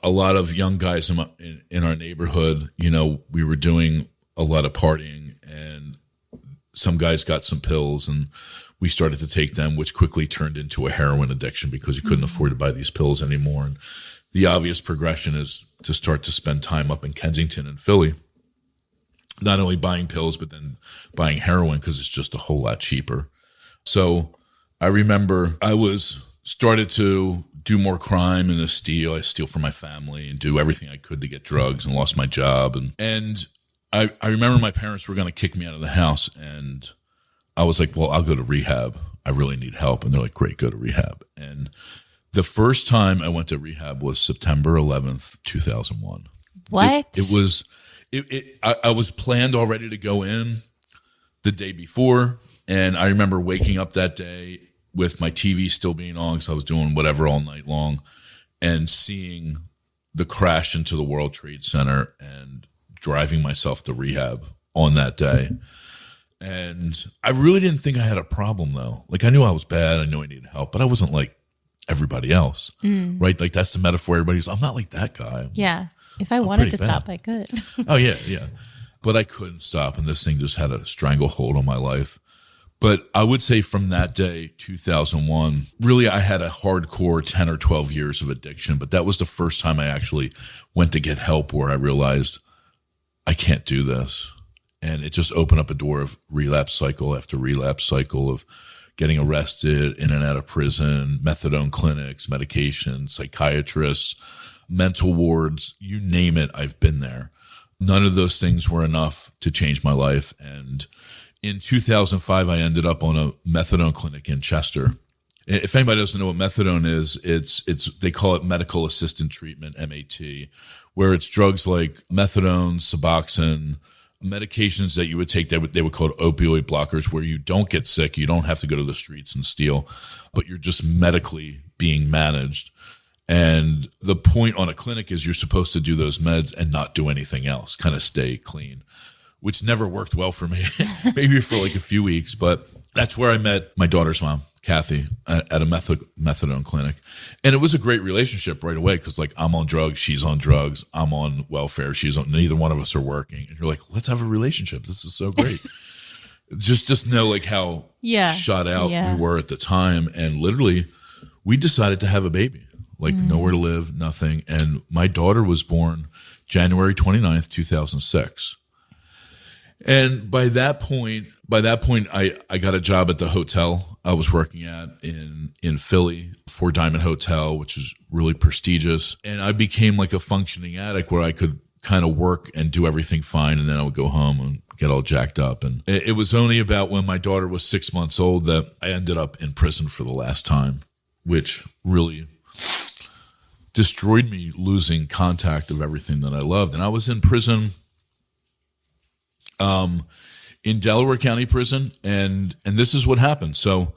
[SPEAKER 2] a lot of young guys in our neighborhood, we were doing a lot of partying and some guys got some pills and we started to take them, which quickly turned into a heroin addiction because you couldn't afford to buy these pills anymore. And the obvious progression is to start to spend time up in Kensington and Philly, not only buying pills, but then buying heroin because it's just a whole lot cheaper. So I remember I started to do more crime and steal. I steal from my family and do everything I could to get drugs and lost my job. And I remember my parents were going to kick me out of the house. And I was like, well, I'll go to rehab. I really need help. And they're like, great, go to rehab. And the first time I went to rehab was September 11th, 2001.
[SPEAKER 1] What?
[SPEAKER 2] I was planned already to go in the day before. And I remember waking up that day with my TV still being on because I was doing whatever all night long and seeing the crash into the World Trade Center and driving myself to rehab on that day. And I really didn't think I had a problem though. Like I knew I was bad. I knew I needed help, but I wasn't like everybody else, right? Like that's the metaphor. Everybody's, I'm not like that guy.
[SPEAKER 1] Yeah. If I wanted to stop, I could.
[SPEAKER 2] Oh yeah. Yeah. But I couldn't stop. And this thing just had a stranglehold on my life. But I would say from that day, 2001, really I had a hardcore 10 or 12 years of addiction, but that was the first time I actually went to get help where I realized I can't do this. And it just opened up a door of relapse cycle after relapse cycle of getting arrested, in and out of prison, methadone clinics, medications, psychiatrists, mental wards, you name it, I've been there. None of those things were enough to change my life. And in 2005, I ended up on a methadone clinic in Chester. If anybody doesn't know what methadone is, it's they call it medical assisted treatment, MAT, where it's drugs like methadone, Suboxone, medications that you would take that they would call opioid blockers, where you don't get sick, you don't have to go to the streets and steal, but you're just medically being managed. And the point on a clinic is you're supposed to do those meds and not do anything else, kind of stay clean, which never worked well for me, maybe for like a few weeks. But that's where I met my daughter's mom, Kathy, at a methadone clinic. And it was a great relationship right away because like I'm on drugs, she's on drugs, I'm on welfare, she's on, neither one of us are working. And you're like, let's have a relationship. This is so great. just know like how shot out we were at the time. And literally we decided to have a baby. Like nowhere to live, nothing. And my daughter was born January 29th, 2006. And by that point, I got a job at the hotel I was working at in Philly, Four Diamond Hotel, which is really prestigious. And I became like a functioning addict where I could kind of work and do everything fine. And then I would go home and get all jacked up. And it was only about when my daughter was 6 months old that I ended up in prison for the last time, which really destroyed me, losing contact of everything that I loved. And I was in prison, in Delaware County Prison, and this is what happened. So,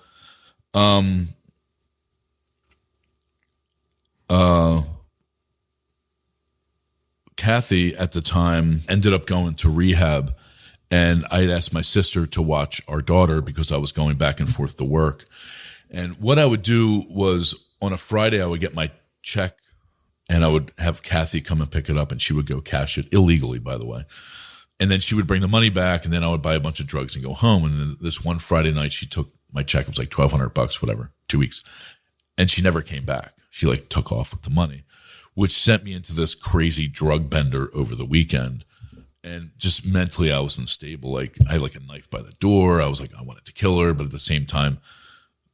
[SPEAKER 2] Kathy at the time ended up going to rehab, and I had asked my sister to watch our daughter because I was going back and forth to work. And what I would do was on a Friday, I would get my check and I would have Kathy come and pick it up and she would go cash it illegally, by the way. And then she would bring the money back and then I would buy a bunch of drugs and go home. And then this one Friday night, she took my check. It was like $1,200, whatever, 2 weeks. And she never came back. She like took off with the money, which sent me into this crazy drug bender over the weekend. And just mentally, I was unstable. Like I had like a knife by the door. I was like, I wanted to kill her. But at the same time,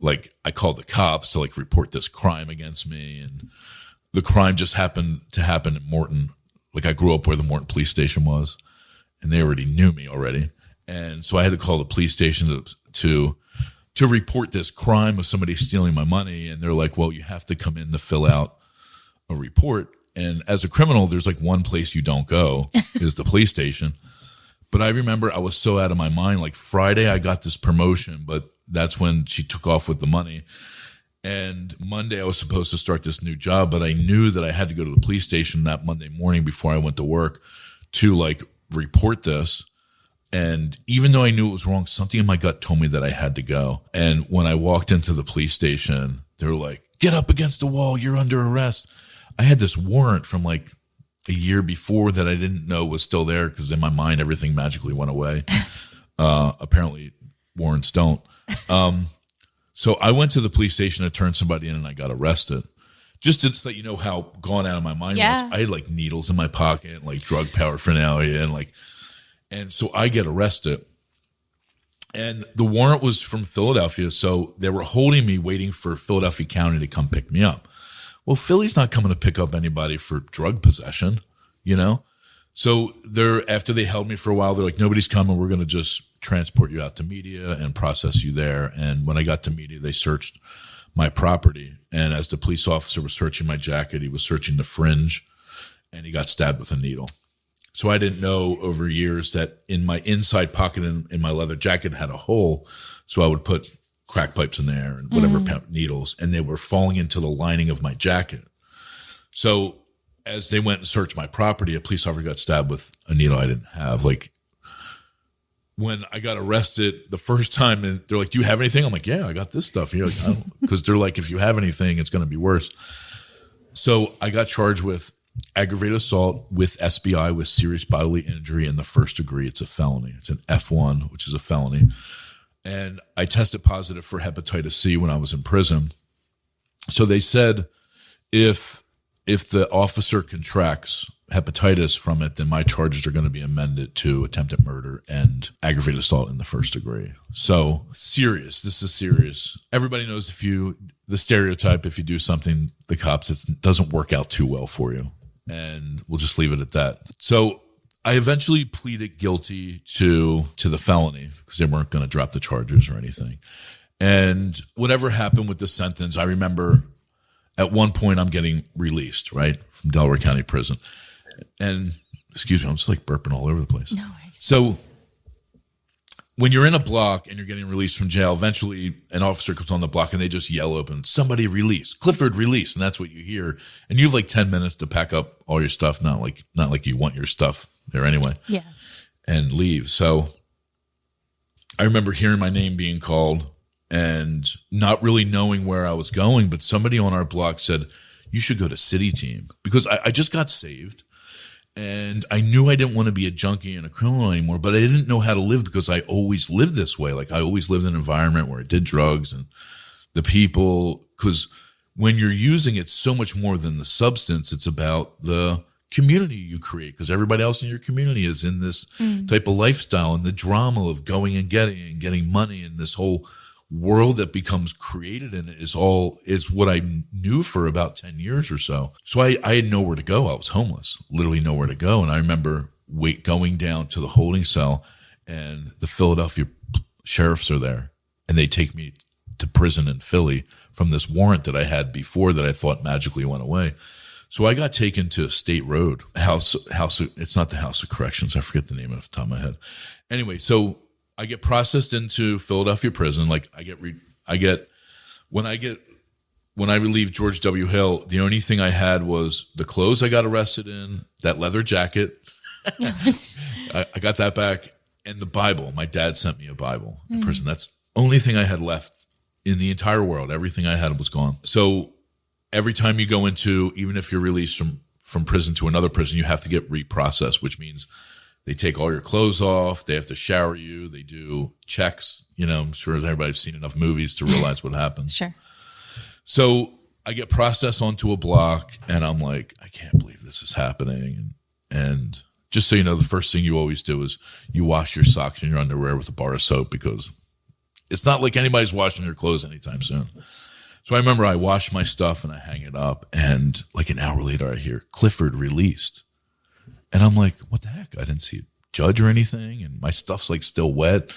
[SPEAKER 2] like I called the cops to like report this crime against me. And the crime just happened to happen in Morton. Like I grew up where the Morton police station was and they already knew me already. And so I had to call the police station to report this crime of somebody stealing my money. And they're like, well, you have to come in to fill out a report. And as a criminal, there's like one place you don't go is the police station. But I remember I was so out of my mind. Like Friday, I got this promotion, but that's when she took off with the money. And Monday, I was supposed to start this new job, but I knew that I had to go to the police station that Monday morning before I went to work to like report this. And even though I knew it was wrong, something in my gut told me that I had to go. And when I walked into the police station, they were like, get up against the wall. You're under arrest. I had this warrant from like a year before that I didn't know was still there because in my mind, everything magically went away. Apparently warrants don't. So I went to the police station to turn somebody in and I got arrested. Just to let you know how gone out of my mind was. I had like needles in my pocket, like drug paraphernalia and so I get arrested. And the warrant was from Philadelphia. So they were holding me waiting for Philadelphia County to come pick me up. Well, Philly's not coming to pick up anybody for drug possession, you know? So after they held me for a while, they're like, nobody's coming. We're going to just transport you out to media and process you there. And when I got to media, they searched my property. And as the police officer was searching my jacket, he was searching the fringe and he got stabbed with a needle. So I didn't know over years that in my inside pocket in my leather jacket had a hole. So I would put crack pipes in there and whatever needles, and they were falling into the lining of my jacket. So as they went and searched my property, a police officer got stabbed with a needle I didn't have. Like when I got arrested the first time and they're like, do you have anything? I'm like, yeah, I got this stuff here. Like, I don't, because they're like, if you have anything, it's going to be worse. So I got charged with aggravated assault with SBI with serious bodily injury in the first degree. It's a felony. It's an F1, which is a felony. And I tested positive for hepatitis C when I was in prison. So they said if the officer contracts hepatitis from it, then my charges are going to be amended to attempted murder and aggravated assault in the first degree. So serious. This is serious. Everybody knows the stereotype, if you do something, the cops, it doesn't work out too well for you. And we'll just leave it at that. So I eventually pleaded guilty to the felony because they weren't going to drop the charges or anything. And whatever happened with the sentence, I remember at one point I'm getting released, right, from Delaware County Prison. And excuse me, I'm just like burping all over the place.
[SPEAKER 1] No worries.
[SPEAKER 2] So when you're in a block and you're getting released from jail, eventually an officer comes on the block and they just yell open, somebody release, Clifford release. And that's what you hear. And you have like 10 minutes to pack up all your stuff. Not like you want your stuff there anyway.
[SPEAKER 1] Yeah.
[SPEAKER 2] And leave. So I remember hearing my name being called and not really knowing where I was going, but somebody on our block said, you should go to City Team, because I just got saved. And I knew I didn't want to be a junkie and a criminal anymore, but I didn't know how to live because I always lived this way. Like I always lived in an environment where I did drugs and the people, because when you're using it so much more than the substance, it's about the community you create, because everybody else in your community is in this type of lifestyle, and the drama of going and getting money, and this whole world that becomes created in it is what I knew for about 10 years or so. So I had nowhere to go. I was homeless, literally nowhere to go. And I remember going down to the holding cell, and the Philadelphia sheriffs are there, and they take me to prison in Philly from this warrant that I had before that I thought magically went away. So I got taken to State Road house. It's not the House of Corrections. I forget the name off the top of my head. Anyway, so I get processed into Philadelphia prison. Like when I relieved George W. Hill, the only thing I had was the clothes I got arrested in, that leather jacket. I got that back, and the Bible. My dad sent me a Bible in prison. That's the only thing I had left in the entire world. Everything I had was gone. So every time you go into, even if you're released from prison to another prison, you have to get reprocessed, which means they take all your clothes off. They have to shower you. They do checks. I'm sure everybody's seen enough movies to realize what happens.
[SPEAKER 1] Sure.
[SPEAKER 2] So I get processed onto a block, and I'm like, I can't believe this is happening. And just so you know, the first thing you always do is you wash your socks and your underwear with a bar of soap, because it's not like anybody's washing their clothes anytime soon. So I remember I wash my stuff and I hang it up, and like an hour later I hear Clifford released. And I'm like, what the heck? I didn't see a judge or anything. And my stuff's like still wet.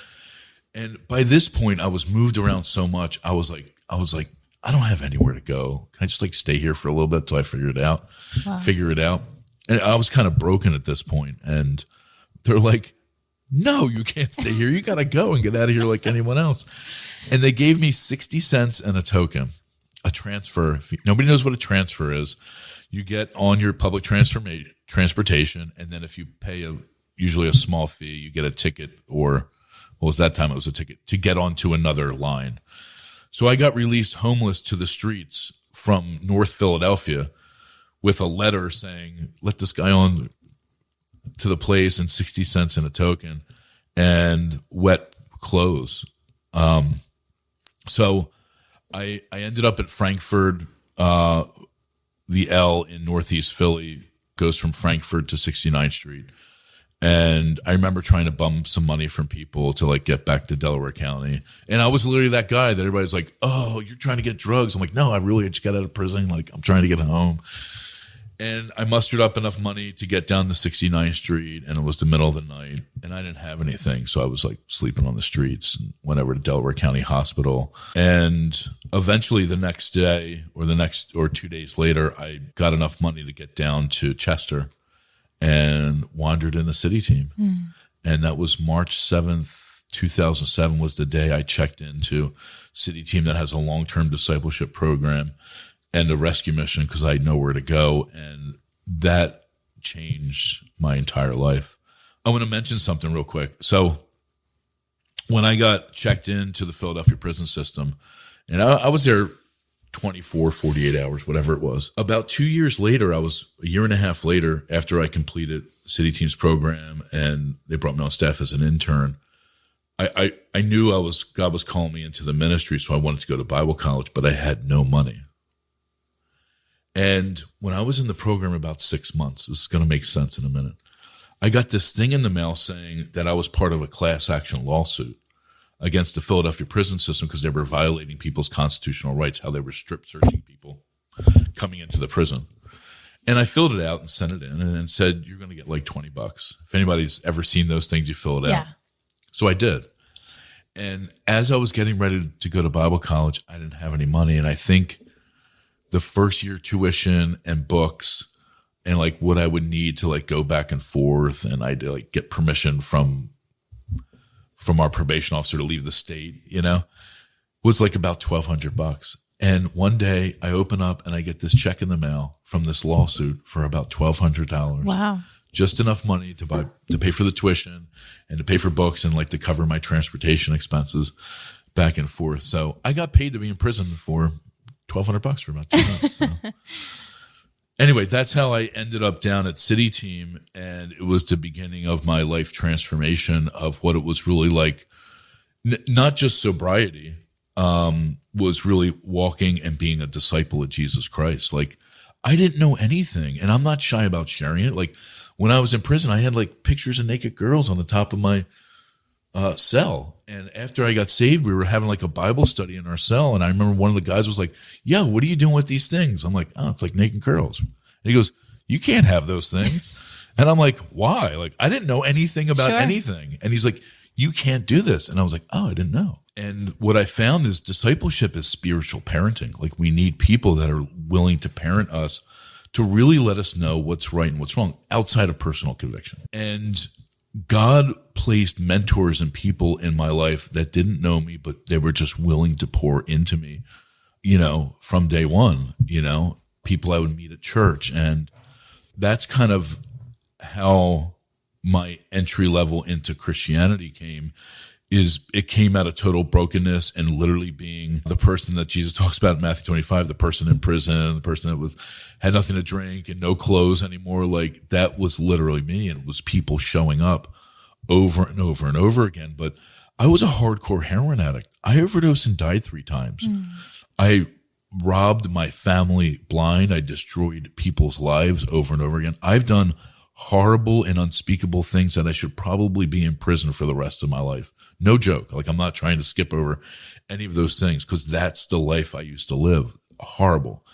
[SPEAKER 2] And by this point, I was moved around so much. I was like, I don't have anywhere to go. Can I just like stay here for a little bit till I figure it out? And I was kind of broken at this point. And they're like, no, you can't stay here. You got to go and get out of here like anyone else. And they gave me 60 cents and a token, a transfer. Nobody knows what a transfer is. You get on your public transportation, and then if you pay usually a small fee, you get a ticket, or that time it was a ticket to get onto another line. So I got released homeless to the streets from North Philadelphia with a letter saying, let this guy on to the place, and 60 cents in a token and wet clothes. So I ended up at Frankfurt, the L in Northeast Philly goes from Frankfurt to 69th Street. And I remember trying to bum some money from people to like get back to Delaware County. And I was literally that guy that everybody's like, oh, you're trying to get drugs. I'm like, no, I really just got out of prison. Like, I'm trying to get home. And I mustered up enough money to get down to 69th Street, and it was the middle of the night, and I didn't have anything. So I was like sleeping on the streets, and went over to Delaware County Hospital. And eventually the next day or 2 days later, I got enough money to get down to Chester and wandered in a City Team. And that was March 7th, 2007 was the day I checked into City Team that has a long-term discipleship program and a rescue mission, because I had nowhere to go. And that changed my entire life. I want to mention something real quick. So when I got checked into the Philadelphia prison system, and I was there 24, 48 hours, whatever it was. About 2 years later, a year and a half later, after I completed City Team's program and they brought me on staff as an intern, I knew God was calling me into the ministry, so I wanted to go to Bible college, but I had no money. And when I was in the program about 6 months, this is going to make sense in a minute, I got this thing in the mail saying that I was part of a class action lawsuit against the Philadelphia prison system because they were violating people's constitutional rights, how they were strip searching people coming into the prison. And I filled it out and sent it in and said, you're going to get like $20. If anybody's ever seen those things, you fill it out. So I did. And as I was getting ready to go to Bible college, I didn't have any money. And I think the first year tuition and books and like what I would need to like go back and forth, and I had to like get permission from from our probation officer to leave the state, was like about $1,200. And one day I open up and I get this check in the mail from this lawsuit for about $1,200.
[SPEAKER 1] Wow.
[SPEAKER 2] Just enough money to pay for the tuition and to pay for books and like to cover my transportation expenses back and forth. So I got paid to be in prison for $1,200 for about 2 months. So. Anyway, that's how I ended up down at City Team. And it was the beginning of my life transformation of what it was really like. Not just sobriety, was really walking and being a disciple of Jesus Christ. Like, I didn't know anything, and I'm not shy about sharing it. Like, when I was in prison, I had like pictures of naked girls on the top of my cell. And after I got saved, we were having like a Bible study in our cell. And I remember one of the guys was like, "Yo, what are you doing with these things?" I'm like, "Oh, it's like naked girls." And he goes, "You can't have those things." And I'm like, "Why?" Like, I didn't know anything about anything. And he's like, "You can't do this." And I was like, "Oh, I didn't know." And what I found is discipleship is spiritual parenting. Like, we need people that are willing to parent us to really let us know what's right and what's wrong outside of personal conviction. And God placed mentors and people in my life that didn't know me, but they were just willing to pour into me, from day one, people I would meet at church. And that's kind of how my entry level into Christianity came. It came out of total brokenness and literally being the person that Jesus talks about in Matthew 25, the person in prison, the person that had nothing to drink and no clothes anymore. Like, that was literally me. And it was people showing up over and over and over again. But I was a hardcore heroin addict. I overdosed and died 3 times. I robbed my family blind. I destroyed people's lives over and over again. I've done horrible and unspeakable things that I should probably be in prison for the rest of my life. No joke. Like, I'm not trying to skip over any of those things because that's the life I used to live. Horrible.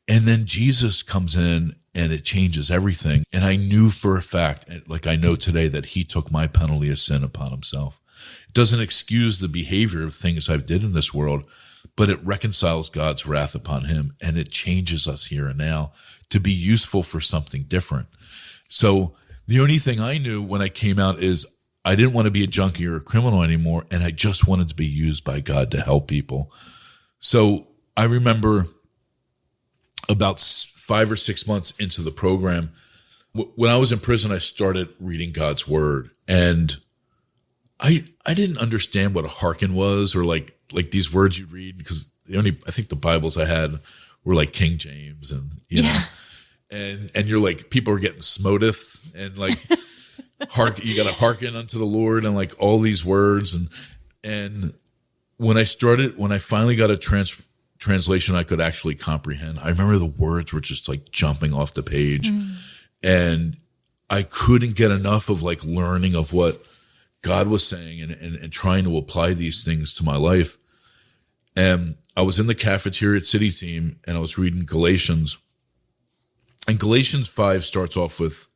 [SPEAKER 2] And then Jesus comes in and it changes everything. And I knew for a fact, like I know today, that he took my penalty of sin upon himself. It doesn't excuse the behavior of things I've did in this world, but it reconciles God's wrath upon him. And it changes us here and now to be useful for something different. So the only thing I knew when I came out is I didn't want to be a junkie or a criminal anymore. And I just wanted to be used by God to help people. So I remember about 5 or 6 months into the program, when I was in prison, I started reading God's word. And I didn't understand what a hearken was, or like these words you read, because I think the Bibles I had were like King James and, know. And you're like, people are getting smoteth and like, you got to hearken unto the Lord and like all these words. And when I finally got a translation I could actually comprehend, I remember the words were just like jumping off the page. And I couldn't get enough of like learning of what God was saying and trying to apply these things to my life. And I was in the cafeteria at City Team and I was reading Galatians. And Galatians 5 starts off with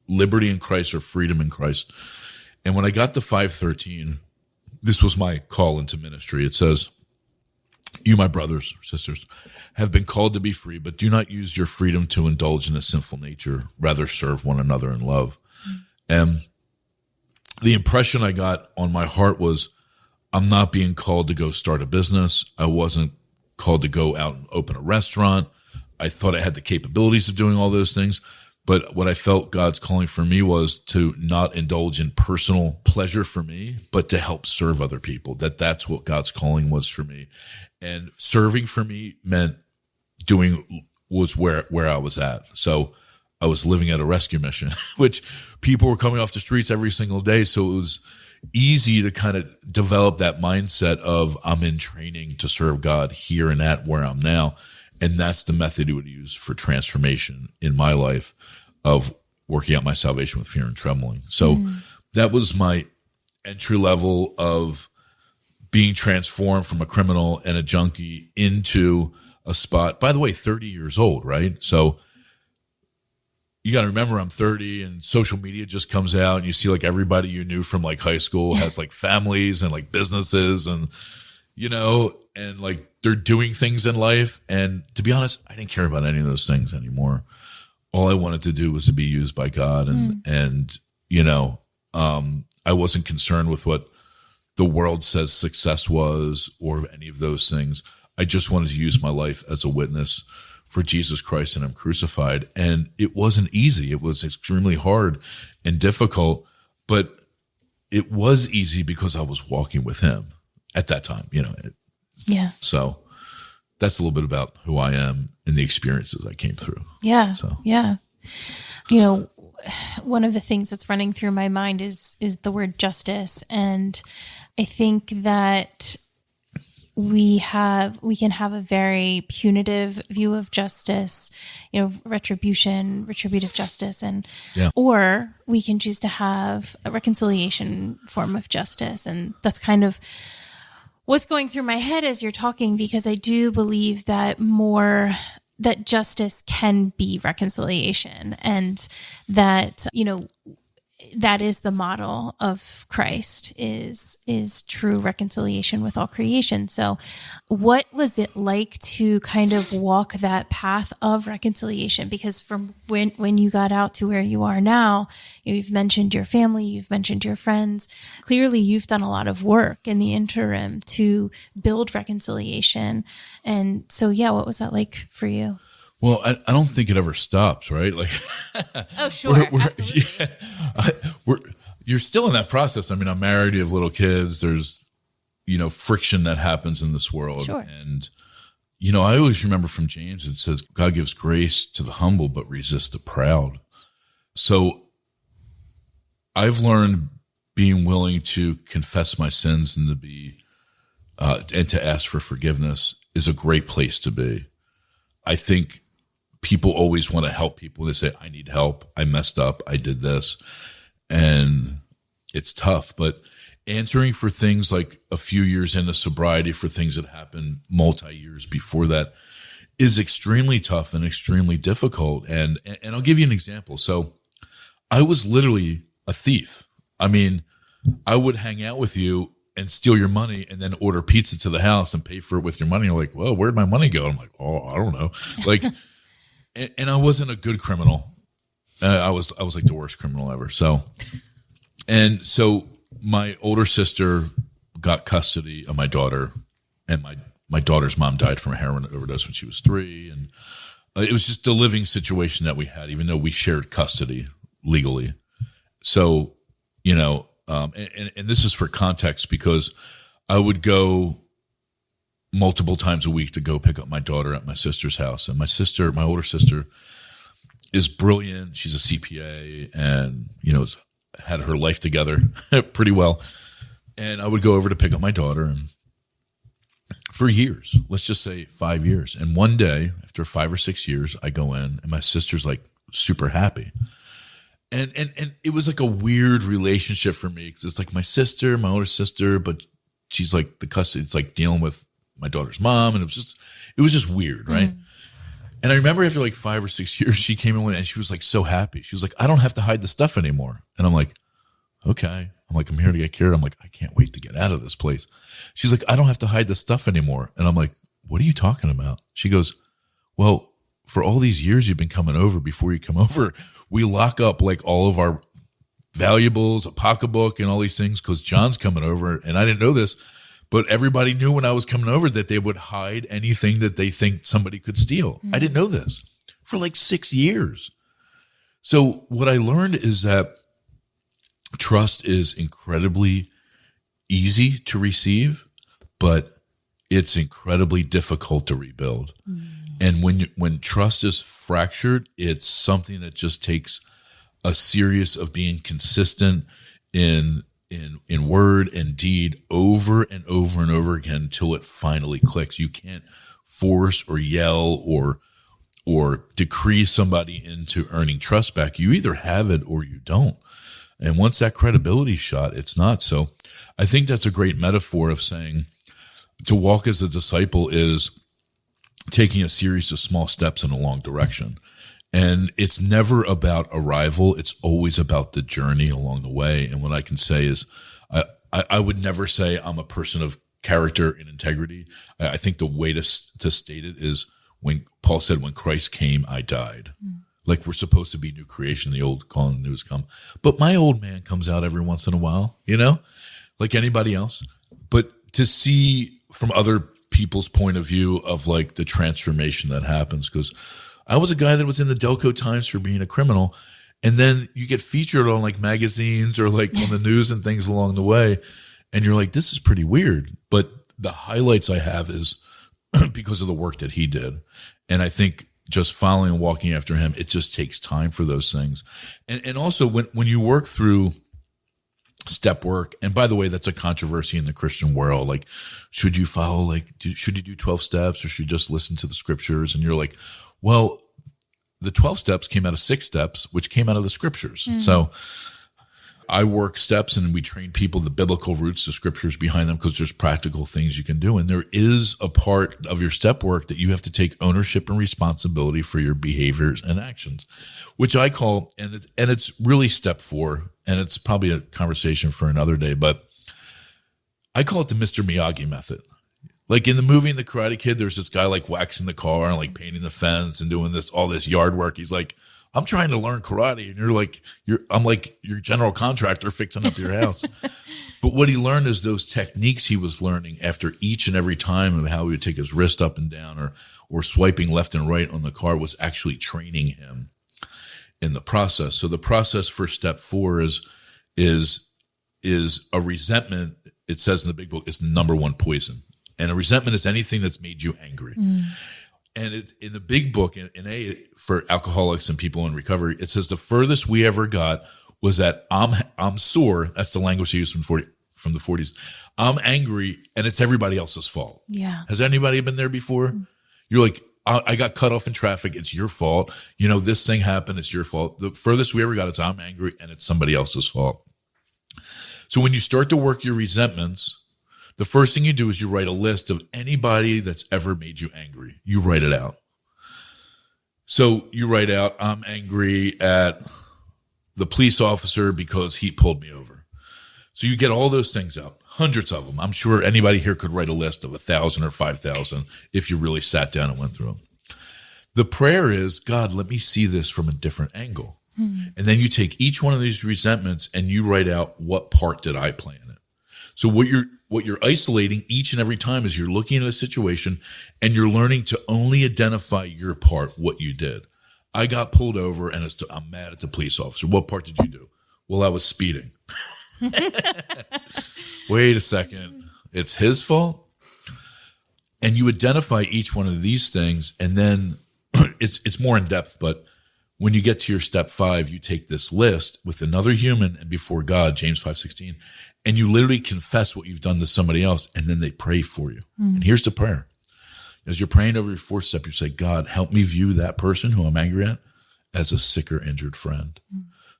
[SPEAKER 2] liberty in Christ or freedom in Christ. And when I got to 5:13, this was my call into ministry. It says, "You, my brothers or sisters, have been called to be free, but do not use your freedom to indulge in a sinful nature. Rather serve one another in love." And the impression I got on my heart was, I'm not being called to go start a business. I wasn't called to go out and open a restaurant. I thought I had the capabilities of doing all those things. But what I felt God's calling for me was to not indulge in personal pleasure for me, but to help serve other people. That's what God's calling was for me. And serving for me meant was where I was at. So I was living at a rescue mission, which people were coming off the streets every single day. So it was easy to kind of develop that mindset of I'm in training to serve God here and at where I'm now. And that's the method he would use for transformation in my life of working out my salvation with fear and trembling. So that was my entry level of being transformed from a criminal and a junkie into a spot. By the way, 30 years old, right? So you got to remember I'm 30 and social media just comes out and you see like everybody you knew from like high school has like families and like businesses and, and like they're doing things in life. And to be honest, I didn't care about any of those things anymore. All I wanted to do was to be used by God. And I wasn't concerned with what the world says success was or any of those things. I just wanted to use my life as a witness for Jesus Christ and Him crucified. And it wasn't easy. It was extremely hard and difficult, but it was easy because I was walking with Him at that time,
[SPEAKER 1] Yeah.
[SPEAKER 2] So that's a little bit about who I am and the experiences I came through.
[SPEAKER 1] Yeah.
[SPEAKER 2] So.
[SPEAKER 1] Yeah. One of the things that's running through my mind is the word justice. And I think that we can have a very punitive view of justice, retributive justice, or we can choose to have a reconciliation form of justice. And that's kind of what's going through my head as you're talking, because I do believe that justice can be reconciliation, and that, that is the model of Christ is true reconciliation with all creation. So what was it like to kind of walk that path of reconciliation? Because from when you got out to where you are now, you've mentioned your family, you've mentioned your friends. Clearly you've done a lot of work in the interim to build reconciliation. And so, what was that like for you?
[SPEAKER 2] Well, I don't think it ever stops, right? Like,
[SPEAKER 1] oh, sure, absolutely.
[SPEAKER 2] You're still in that process. I mean, I'm married, you have little kids. There's, friction that happens in this world.
[SPEAKER 1] Sure.
[SPEAKER 2] And, I always remember from James, it says, God gives grace to the humble, but resists the proud. So I've learned being willing to confess my sins and to be, and to ask for forgiveness is a great place to be. I think people always want to help people. They say, I need help. I messed up. I did this. And it's tough, but answering for things like a few years into sobriety for things that happened multi-years before that is extremely tough and extremely difficult. And I'll give you an example. So I was literally a thief. I mean, I would hang out with you and steal your money and then order pizza to the house and pay for it with your money. You're like, well, where'd my money go? I'm like, oh, I don't know. Like, and I wasn't a good criminal. I was like the worst criminal ever. So my older sister got custody of my daughter, and my daughter's mom died from a heroin overdose when she was 3. And it was just a living situation that we had, even though we shared custody legally. So, and this is for context, because I would go multiple times a week to go pick up my daughter at my sister's house. And my older sister is brilliant. She's a CPA and, had her life together pretty well. And I would go over to pick up my daughter, and for years, let's just say 5 years. And one day after 5 or 6 years, I go in and my sister's like super happy. And it was like a weird relationship for me, because it's like my sister, my older sister, but she's like the custody. It's like dealing with my daughter's mom, and it was just weird, right? Mm. And I remember after like 5 or 6 years, she came in and she was like so happy. She was like, I don't have to hide the stuff anymore. And I'm like, okay. I'm like, I'm here to get cured. I'm like, I can't wait to get out of this place. She's like, I don't have to hide the stuff anymore. And I'm like, what are you talking about? She goes, well, for all these years you've been coming over, before you come over, we lock up like all of our valuables, a pocketbook, and all these things, because John's coming over. And I didn't know this, but everybody knew when I was coming over that they would hide anything that they think somebody could steal. Mm. I didn't know this for like 6 years. So what I learned is that trust is incredibly easy to receive, but it's incredibly difficult to rebuild. Mm. And when trust is fractured, it's something that just takes a series of being consistent in word and deed over and over and over again until it finally clicks. You can't force or yell or decree somebody into earning trust back. You either have it or you don't. And once that credibility's shot, it's not. So I think that's a great metaphor of saying to walk as a disciple is taking a series of small steps in a long direction. And it's never about arrival. It's always about the journey along the way. And what I can say is I would never say I'm a person of character and integrity. I think the way to state it is when Paul said, when Christ came, I died. Mm. Like we're supposed to be new creation, the old calling, the new has come. But my old man comes out every once in a while, like anybody else. But to see from other people's point of view of like the transformation that happens, because I was a guy that was in the Delco Times for being a criminal. And then you get featured on like magazines or like on the news and things along the way. And you're like, this is pretty weird. But the highlights I have is because of the work that he did. And I think just following and walking after him, it just takes time for those things. And also when you work through step work, and by the way, that's a controversy in the Christian world. Like, should you follow, like, should you do 12 steps or should you just listen to the scriptures? And you're like, well, the 12 steps came out of 6 steps, which came out of the scriptures. Mm-hmm. So I work steps and we train people the biblical roots, the scriptures behind them, because there's practical things you can do. And there is a part of your step work that you have to take ownership and responsibility for your behaviors and actions, which I call, and it's really step 4, and it's probably a conversation for another day, but I call it the Mr. Miyagi method. Like in the movie, in The Karate Kid, there's this guy like waxing the car and like painting the fence and doing all this yard work. He's like, I'm trying to learn karate. And I'm like your general contractor fixing up your house. But what he learned is those techniques he was learning after each and every time of how he would take his wrist up and down or swiping left and right on the car was actually training him in the process. So the process for step 4 is a resentment. It says in the big book, it's the number 1 poison. And a resentment is anything that's made you angry. Mm. And it, in the big book, in A, for alcoholics and people in recovery, it says the furthest we ever got was that I'm sore. That's the language they used from the 40s. I'm angry, and it's everybody else's fault.
[SPEAKER 1] Yeah.
[SPEAKER 2] Has anybody been there before? Mm. You're like, I got cut off in traffic. It's your fault. This thing happened. It's your fault. The furthest we ever got is I'm angry, and it's somebody else's fault. So when you start to work your resentments, the first thing you do is you write a list of anybody that's ever made you angry. You write it out. So you write out, I'm angry at the police officer because he pulled me over. So you get all those things out, hundreds of them. I'm sure anybody here could write a list of 1,000 or 5,000 if you really sat down and went through them. The prayer is, God, let me see this from a different angle. And then you take each one of these resentments and you write out, what part did I play in it? So what you're isolating each and every time is you're looking at a situation and you're learning to only identify your part, what you did. I got pulled over and I'm mad at the police officer. What part did you do? Well, I was speeding. Wait a second. It's his fault? And you identify each one of these things, and then it's more in depth, but when you get to your step 5, you take this list with another human and before God, James 5:16, and you literally confess what you've done to somebody else, and then they pray for you. And here's the prayer. As you're praying over your 4th step, you say, God, help me view that person who I'm angry at as a sick or injured friend.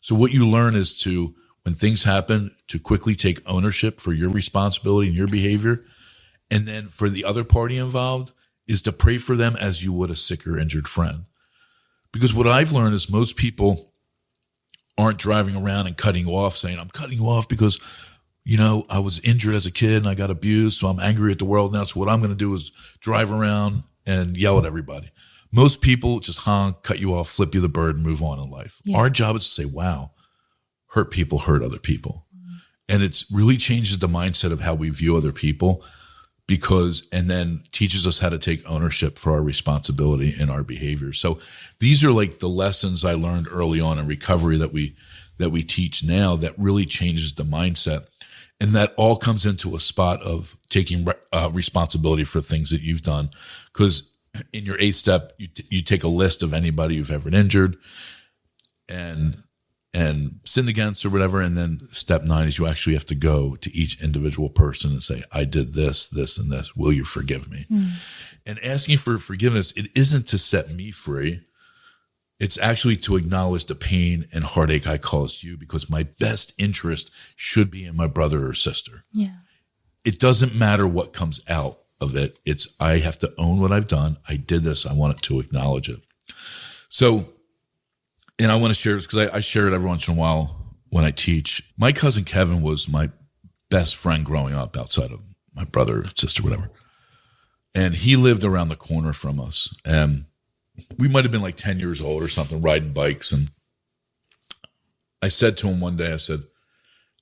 [SPEAKER 2] So what you learn is to, when things happen, to quickly take ownership for your responsibility and your behavior. And then for the other party involved is to pray for them as you would a sick or injured friend. Because what I've learned is most people aren't driving around and cutting you off saying, I'm cutting you off because, I was injured as a kid and I got abused, so I'm angry at the world now. So what I'm going to do is drive around and yell at everybody. Most people just honk, cut you off, flip you the bird, and move on in life. Yeah. Our job is to say, wow, hurt people hurt other people. And it really changes the mindset of how we view other people and then teaches us how to take ownership for our responsibility in our behavior. So these are like the lessons I learned early on in recovery that we teach now that really changes the mindset. And that all comes into a spot of taking responsibility for things that you've done. Because in your 8th step, you take a list of anybody you've ever injured and sinned against or whatever. And then step 9 is you actually have to go to each individual person and say, I did this, this, and this. Will you forgive me? And asking for forgiveness, it isn't to set me free. It's actually to acknowledge the pain and heartache I caused you, because my best interest should be in my brother or sister. Yeah. It doesn't matter what comes out of it. I have to own what I've done. I did this. I want to acknowledge it. So, and I want to share this because I share it every once in a while when I teach. My cousin Kevin was my best friend growing up outside of my brother, sister, whatever. And he lived around the corner from us. And we might have been like 10 years old or something, riding bikes. And I said to him one day, I said,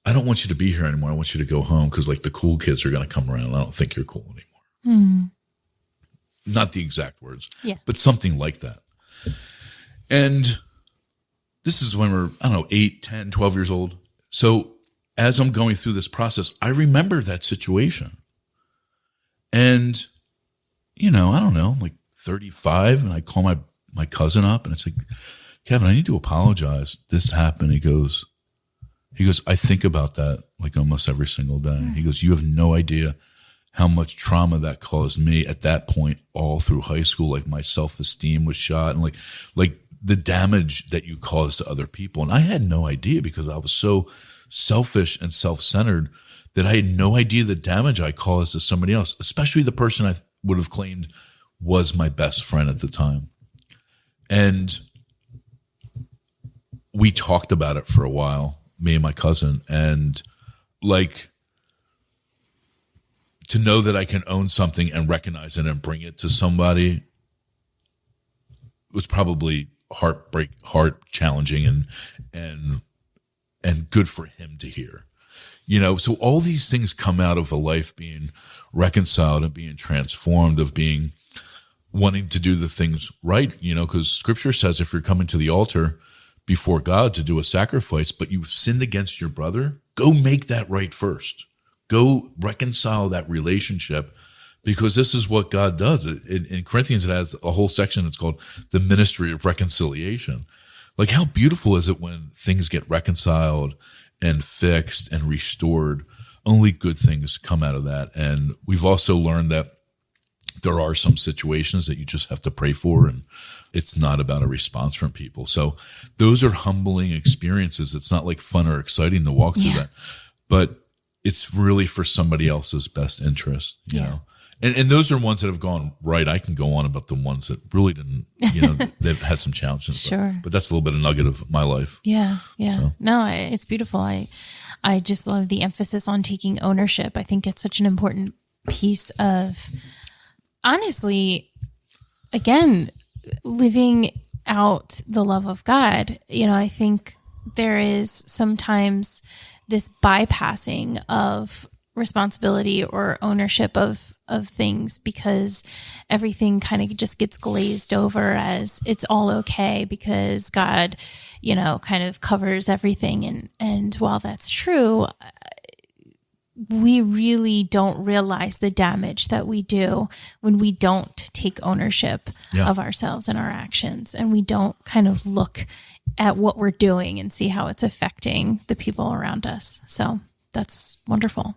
[SPEAKER 2] I don't want you to be here anymore. I want you to go home because like the cool kids are going to come around. I don't think you're cool anymore. Not the exact words, but something like that. And this is when we're, I don't know, 8, 10, 12 years old. So as I'm going through this process, I remember that situation. And, you know, I don't know, I'm like 35, and I call my cousin up, and it's like, Kevin, I need to apologize. This happened. He goes, I think about that like almost every single day. He goes, you have no idea how much trauma that caused me at that point all through high school. Like my self-esteem was shot, and like the damage that you caused to other people. And I had no idea because I was so selfish and self-centered that I had no idea the damage I caused to somebody else, especially the person I would have claimed was my best friend at the time. And we talked about it for a while, me and my cousin, and like to know that I can own something and recognize it and bring it to somebody was probably heart challenging and good for him to hear. You know, so all these things come out of a life being reconciled and being transformed, of being wanting to do the things right, you know, because scripture says if you're coming to the altar before God to do a sacrifice, but you've sinned against your brother, go make that right first. Go reconcile that relationship, because this is what God does. In Corinthians, it has a whole section that's called the ministry of reconciliation. Like, how beautiful is it when things get reconciled and fixed and restored? Only good things come out of that. And we've also learned that there are some situations that you just have to pray for, and it's not about a response from people. So those are humbling experiences. It's not like fun or exciting to walk through that, but it's really for somebody else's best interest, you know? And those are ones that have gone right. I can go on about the ones that really didn't, you know, they've had some challenges.
[SPEAKER 1] Sure.
[SPEAKER 2] But that's a little bit of nugget of my life.
[SPEAKER 1] Yeah.
[SPEAKER 2] So.
[SPEAKER 1] No, it's beautiful. I just love the emphasis on taking ownership. I think it's such an important piece of, honestly, again, living out the love of God. You know, I think there is sometimes this bypassing of responsibility or ownership of things, because everything kind of just gets glazed over as it's all okay because God, you know, kind of covers everything. And while that's true, we really don't realize the damage that we do when we don't take ownership of ourselves and our actions, and we don't kind of look at what we're doing and see how it's affecting the people around us. So that's wonderful.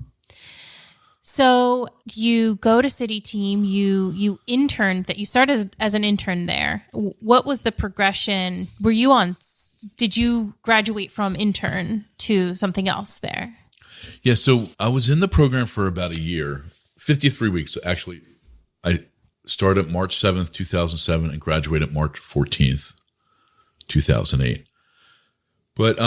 [SPEAKER 1] So you go to City Team, you interned, that you started as an intern there. What was the progression? Did you graduate from intern to something else there?
[SPEAKER 2] Yeah, so I was in the program for about a year, 53 weeks. Actually, I started March 7th, 2007 and graduated March 14th, 2008. But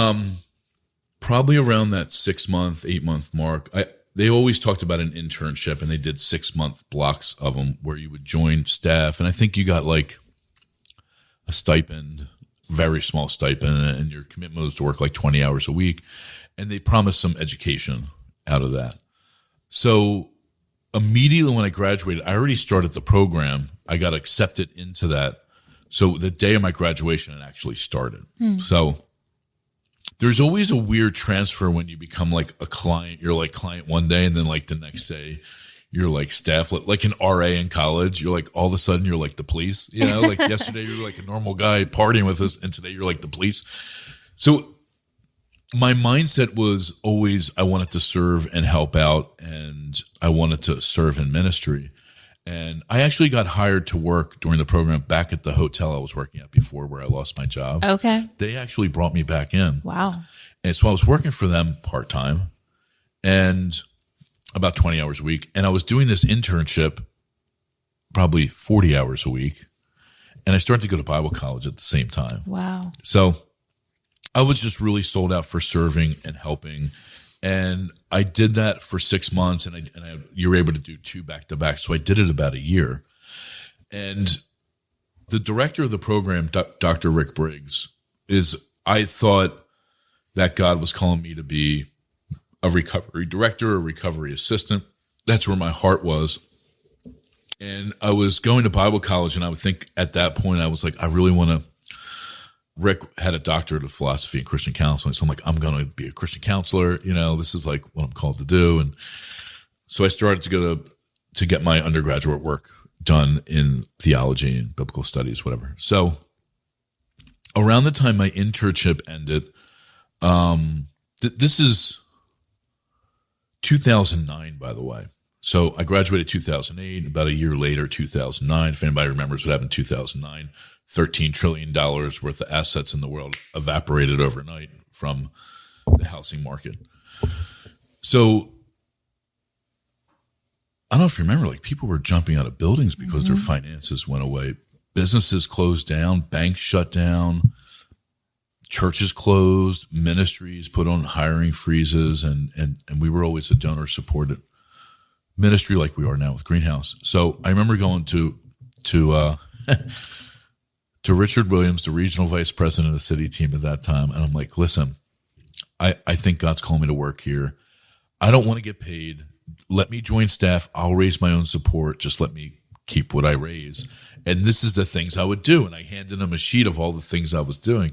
[SPEAKER 2] probably around that 6-month, 8-month mark, they always talked about an internship, and they did 6-month blocks of them where you would join staff. And I think you got like a stipend, very small stipend, and your commitment was to work like 20 hours a week. And they promised some education out of that. So immediately when I graduated, I already started the program. I got accepted into that. So the day of my graduation, it actually started. So there's always a weird transfer when you become like a client. You're like client one day, and then like the next day you're like staff, like an RA in college. You're like, all of a sudden you're like the police, you know, like yesterday you're like a normal guy partying with us, and today you're like the police. So my mindset was always, I wanted to serve and help out, and I wanted to serve in ministry. And I actually got hired to work during the program back at the hotel I was working at before, where I lost my job.
[SPEAKER 1] Okay.
[SPEAKER 2] They actually brought me back in.
[SPEAKER 1] Wow.
[SPEAKER 2] And so I was working for them part-time and about 20 hours a week. And I was doing this internship probably 40 hours a week. And I started to go to Bible college at the same time.
[SPEAKER 1] Wow.
[SPEAKER 2] So I was just really sold out for serving and helping. And I did that for 6 months, and you were able to do 2 back-to-back. So I did it about a year. And the director of the program, Dr. Rick Briggs, I thought that God was calling me to be a recovery director, a recovery assistant. That's where my heart was. And I was going to Bible college, and I would think at that point, I was like, I really want to. Rick had a doctorate of philosophy and Christian counseling. So I'm like, I'm going to be a Christian counselor. This is like what I'm called to do. And so I started to go to get my undergraduate work done in theology and biblical studies, whatever. So around the time my internship ended, this is 2009, by the way. So I graduated 2008, about a year later, 2009. If anybody remembers what happened in 2009, $13 trillion worth of assets in the world evaporated overnight from the housing market. So I don't know if you remember, like people were jumping out of buildings because their finances went away. Businesses closed down, banks shut down, churches closed, ministries put on hiring freezes, and we were always a donor-supported ministry like we are now with Greenhouse. So I remember going to Richard Williams, the regional vice president of the city team at that time, and I'm like, listen, I think God's calling me to work here. I don't want to get paid. Let me join staff. I'll raise my own support. Just let me keep what I raise. And this is the things I would do. And I handed him a sheet of all the things I was doing.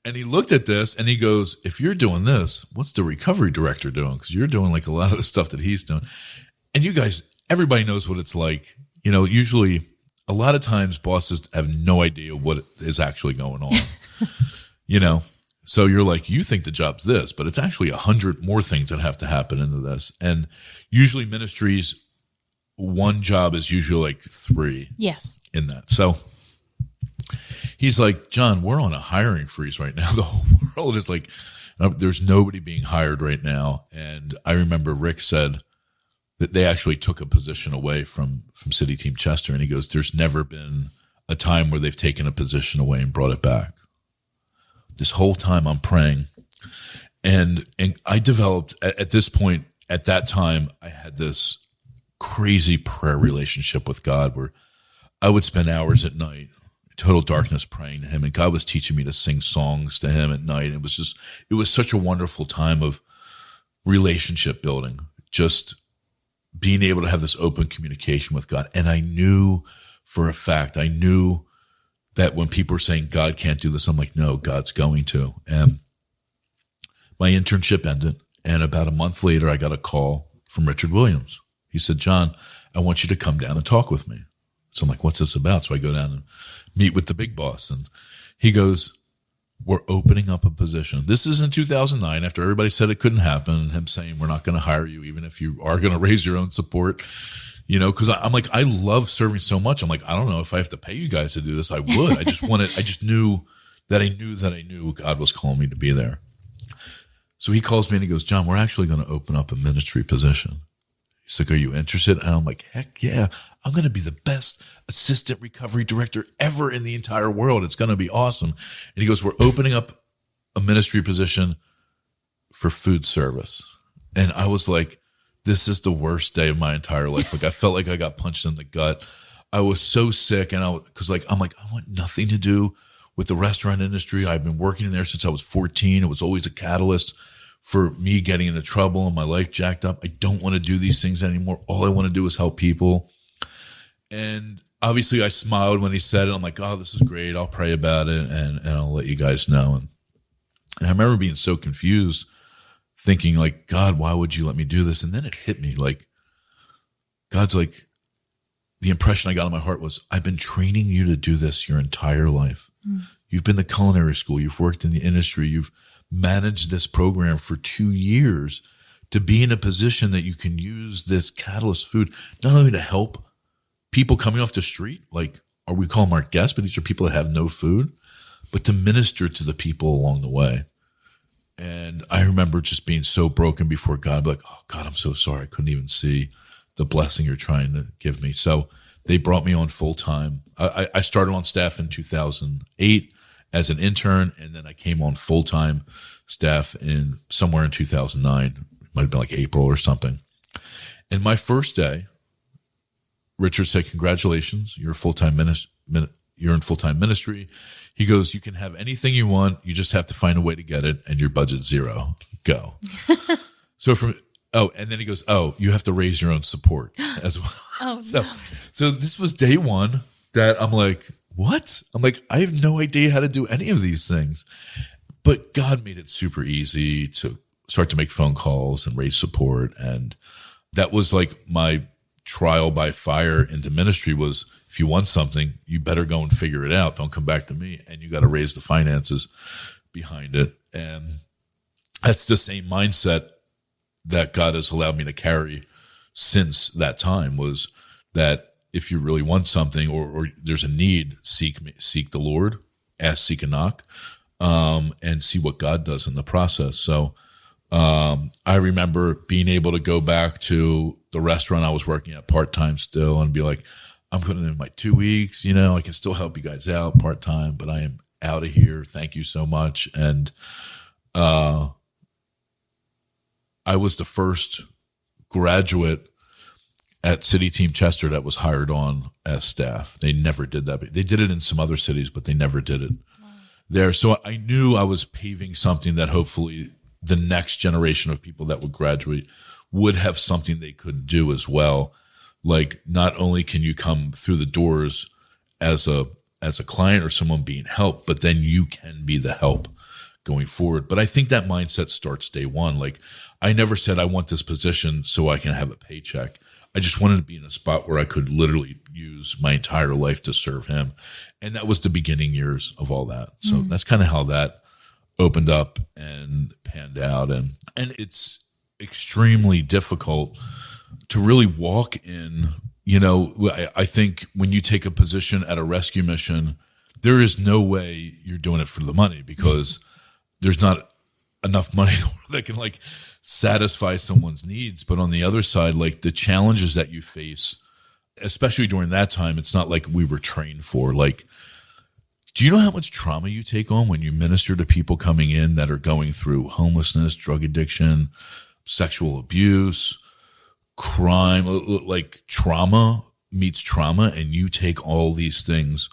[SPEAKER 2] And he looked at this and he goes, if you're doing this, what's the recovery director doing? Because you're doing like a lot of the stuff that he's doing. And you guys, everybody knows what it's like. Usually a lot of times bosses have no idea what is actually going on, So you're like, you think the job's this, but it's actually 100 more things that have to happen into this. And usually ministries, one job is usually like 3 in that. So he's like, John, we're on a hiring freeze right now. The whole world is like, there's nobody being hired right now. And I remember Rick said that they actually took a position away from City Team Chester. And he goes, there's never been a time where they've taken a position away and brought it back. This whole time I'm praying. And I developed at this point, at that time, I had this crazy prayer relationship with God where I would spend hours at night, total darkness, praying to him. And God was teaching me to sing songs to him at night. It was such a wonderful time of relationship building, just being able to have this open communication with God. And I knew for a fact, that when people are saying God can't do this, I'm like, no, God's going to. And my internship ended. And about a month later, I got a call from Richard Williams. He said, John, I want you to come down and talk with me. So I'm like, what's this about? So I go down and meet with the big boss. And he goes, we're opening up a position. This is in 2009 after everybody said it couldn't happen. And him saying, we're not going to hire you, even if you are going to raise your own support. Because I'm like, I love serving so much. I'm like, I don't know if I have to pay you guys to do this. I would. I just knew that I knew God was calling me to be there. So he calls me and he goes, John, we're actually going to open up a ministry position. He's like, are you interested? And I'm like, heck yeah. I'm going to be the best assistant recovery director ever in the entire world. It's going to be awesome. And he goes, we're opening up a ministry position for food service. And I was like, this is the worst day of my entire life. Like I felt like I got punched in the gut. I was so sick. And I'm like, I want nothing to do with the restaurant industry. I've been working in there since I was 14. It was always a catalyst for me getting into trouble and my life jacked up. I don't want to do these things anymore. All I want to do is help people. And obviously I smiled when he said it. I'm like, oh, this is great. I'll pray about it and I'll let you guys know. And I remember being so confused, thinking like, God, why would you let me do this? And then it hit me like, God's like, the impression I got in my heart was, I've been training you to do this your entire life. You've been to culinary school. You've worked in the industry. You've managed this program for 2 years to be in a position that you can use this catalyst food, not only to help people coming off the street, like, or we call them our guests, but these are people that have no food, but to minister to the people along the way. And I remember just being so broken before God. I'd be like, oh God, I'm so sorry. I couldn't even see the blessing you're trying to give me. So they brought me on full time. I started on staff in 2008 as an intern, and then I came on full time staff in somewhere in 2009. It might have been like April or something. And my first day, Richard said, congratulations, you're a full-time you're in full-time ministry. He goes, you can have anything you want. You just have to find a way to get it, and your budget's zero. Go. So and then he goes, oh, you have to raise your own support as well.
[SPEAKER 1] Oh,
[SPEAKER 2] So this was day one that I'm like, what? I'm like, I have no idea how to do any of these things. But God made it super easy to start to make phone calls and raise support. And that was like my trial by fire into ministry was, if you want something, you better go and figure it out. Don't come back to me. And you got to raise the finances behind it. And that's the same mindset that God has allowed me to carry since that time, was that if you really want something or there's a need, seek the Lord, ask, seek, and knock, and see what God does in the process. So I remember being able to go back to the restaurant I was working at part-time still and be like, I'm putting in my 2 weeks, I can still help you guys out part-time, but I am out of here. Thank you so much. And I was the first graduate at City Team Chester that was hired on as staff. They never did that. They did it in some other cities, but they never did it there. So I knew I was paving something that hopefully the next generation of people that would graduate would have something they could do as well. Like, not only can you come through the doors as a client or someone being helped, but then you can be the help going forward. But I think that mindset starts day one. Like, I never said I want this position so I can have a paycheck. I just wanted to be in a spot where I could literally use my entire life to serve him. And that was the beginning years of all that. So that's kind of how that opened up and panned out. And it's extremely difficult to really walk in. I think when you take a position at a rescue mission, there is no way you're doing it for the money, because there's not enough money that can like satisfy someone's needs. But on the other side, like the challenges that you face, especially during that time, it's not like we were trained for. Like, do you know how much trauma you take on when you minister to people coming in that are going through homelessness, drug addiction, sexual abuse, crime? Like, trauma meets trauma, and you take all these things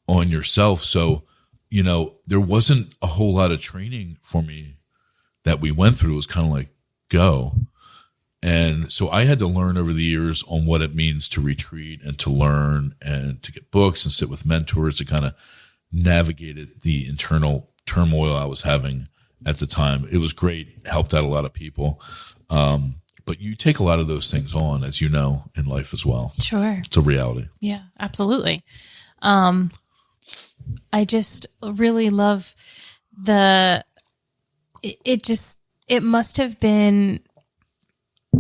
[SPEAKER 2] on yourself. So, there wasn't a whole lot of training for me that we went through. It was kind of like, go. And so I had to learn over the years on what it means to retreat and to learn and to get books and sit with mentors to kind of navigate the internal turmoil I was having at the time. It was great, helped out a lot of people. But you take a lot of those things on, as you know, in life as well. Sure. It's a reality.
[SPEAKER 1] Yeah, absolutely. I just really love it must have been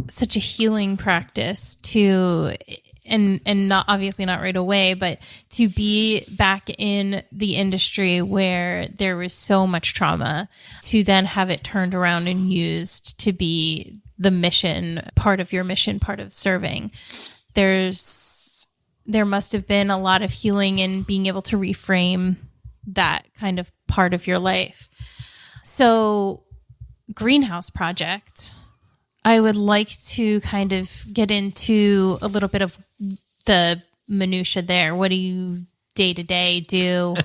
[SPEAKER 1] such a healing practice and not obviously not right away, but to be back in the industry where there was so much trauma, to then have it turned around and used to be the mission, part of your mission, part of serving. There must have been a lot of healing in being able to reframe that kind of part of your life. So, Greenhouse Project, I would like to kind of get into a little bit of the minutia there. What do you day to day do?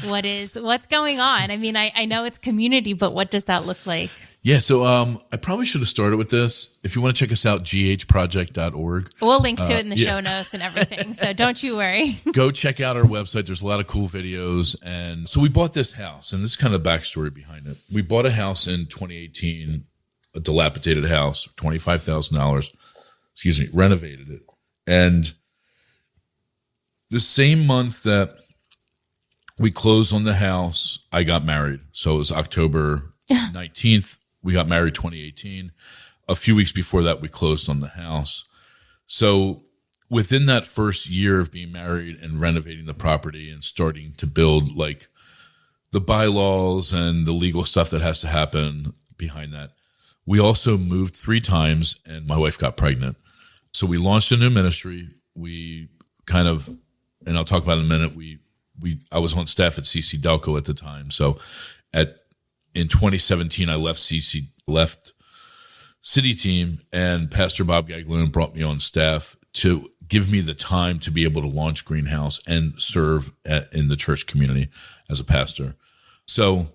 [SPEAKER 1] What's going on? I mean, I know it's community, but what does that look like?
[SPEAKER 2] Yeah, so I probably should have started with this. If you want to check us out, ghproject.org.
[SPEAKER 1] We'll link to it in the show notes and everything, so don't you worry.
[SPEAKER 2] Go check out our website. There's a lot of cool videos. And so we bought this house, and this is kind of the backstory behind it. We bought a house in 2018, a dilapidated house, $25,000, renovated it. And the same month that we closed on the house, I got married. So it was October 19th. We got married 2018. A few weeks before that, we closed on the house. So within that first year of being married and renovating the property and starting to build like the bylaws and the legal stuff that has to happen behind that, we also moved 3 times and my wife got pregnant. So we launched a new ministry. We kind of, and I'll talk about it in a minute, I was on staff at CC Delco at the time. So in 2017, I left City Team, and Pastor Bob Gagloon brought me on staff to give me the time to be able to launch Greenhouse and serve in the church community as a pastor. So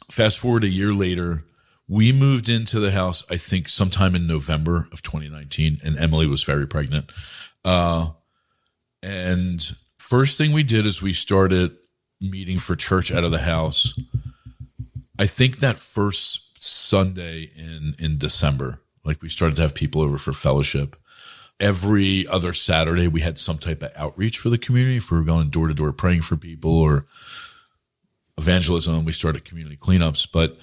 [SPEAKER 2] fast forward a year later, We moved into the house, I think, sometime in November of 2019, and Emily was very pregnant. And first thing we did is we started meeting for church out of the house. I think that first Sunday in December, like we started to have people over for fellowship. Every other Saturday, we had some type of outreach for the community. If we were going door to door praying for people or evangelism, we started community cleanups. But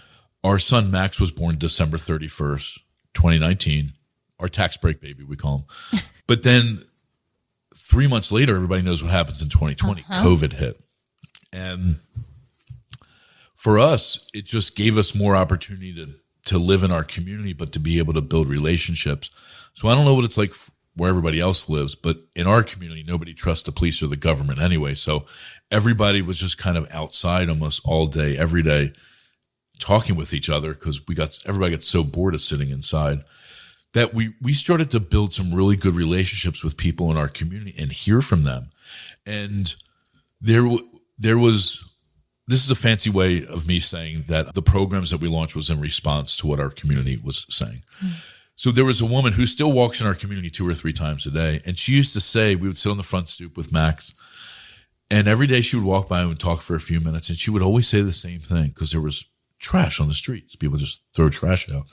[SPEAKER 2] our son Max was born December 31st, 2019. Our tax break baby, we call him. But then 3 months later, everybody knows what happens in 2020. COVID hit. And for us, it just gave us more opportunity to live in our community, but to be able to build relationships. So I don't know what it's like where everybody else lives, but in our community, nobody trusts the police or the government anyway. So everybody was just kind of outside almost all day, every day, talking with each other because everybody got so bored of sitting inside that we started to build some really good relationships with people in our community and hear from them. And there was, this is a fancy way of me saying that the programs that we launched was in response to what our community was saying. So there was a woman who still walks in our community 2 or 3 times a day. And she used to say, we would sit on the front stoop with Max, and every day she would walk by and would talk for a few minutes. And she would always say the same thing because there was trash on the streets. People just throw trash out.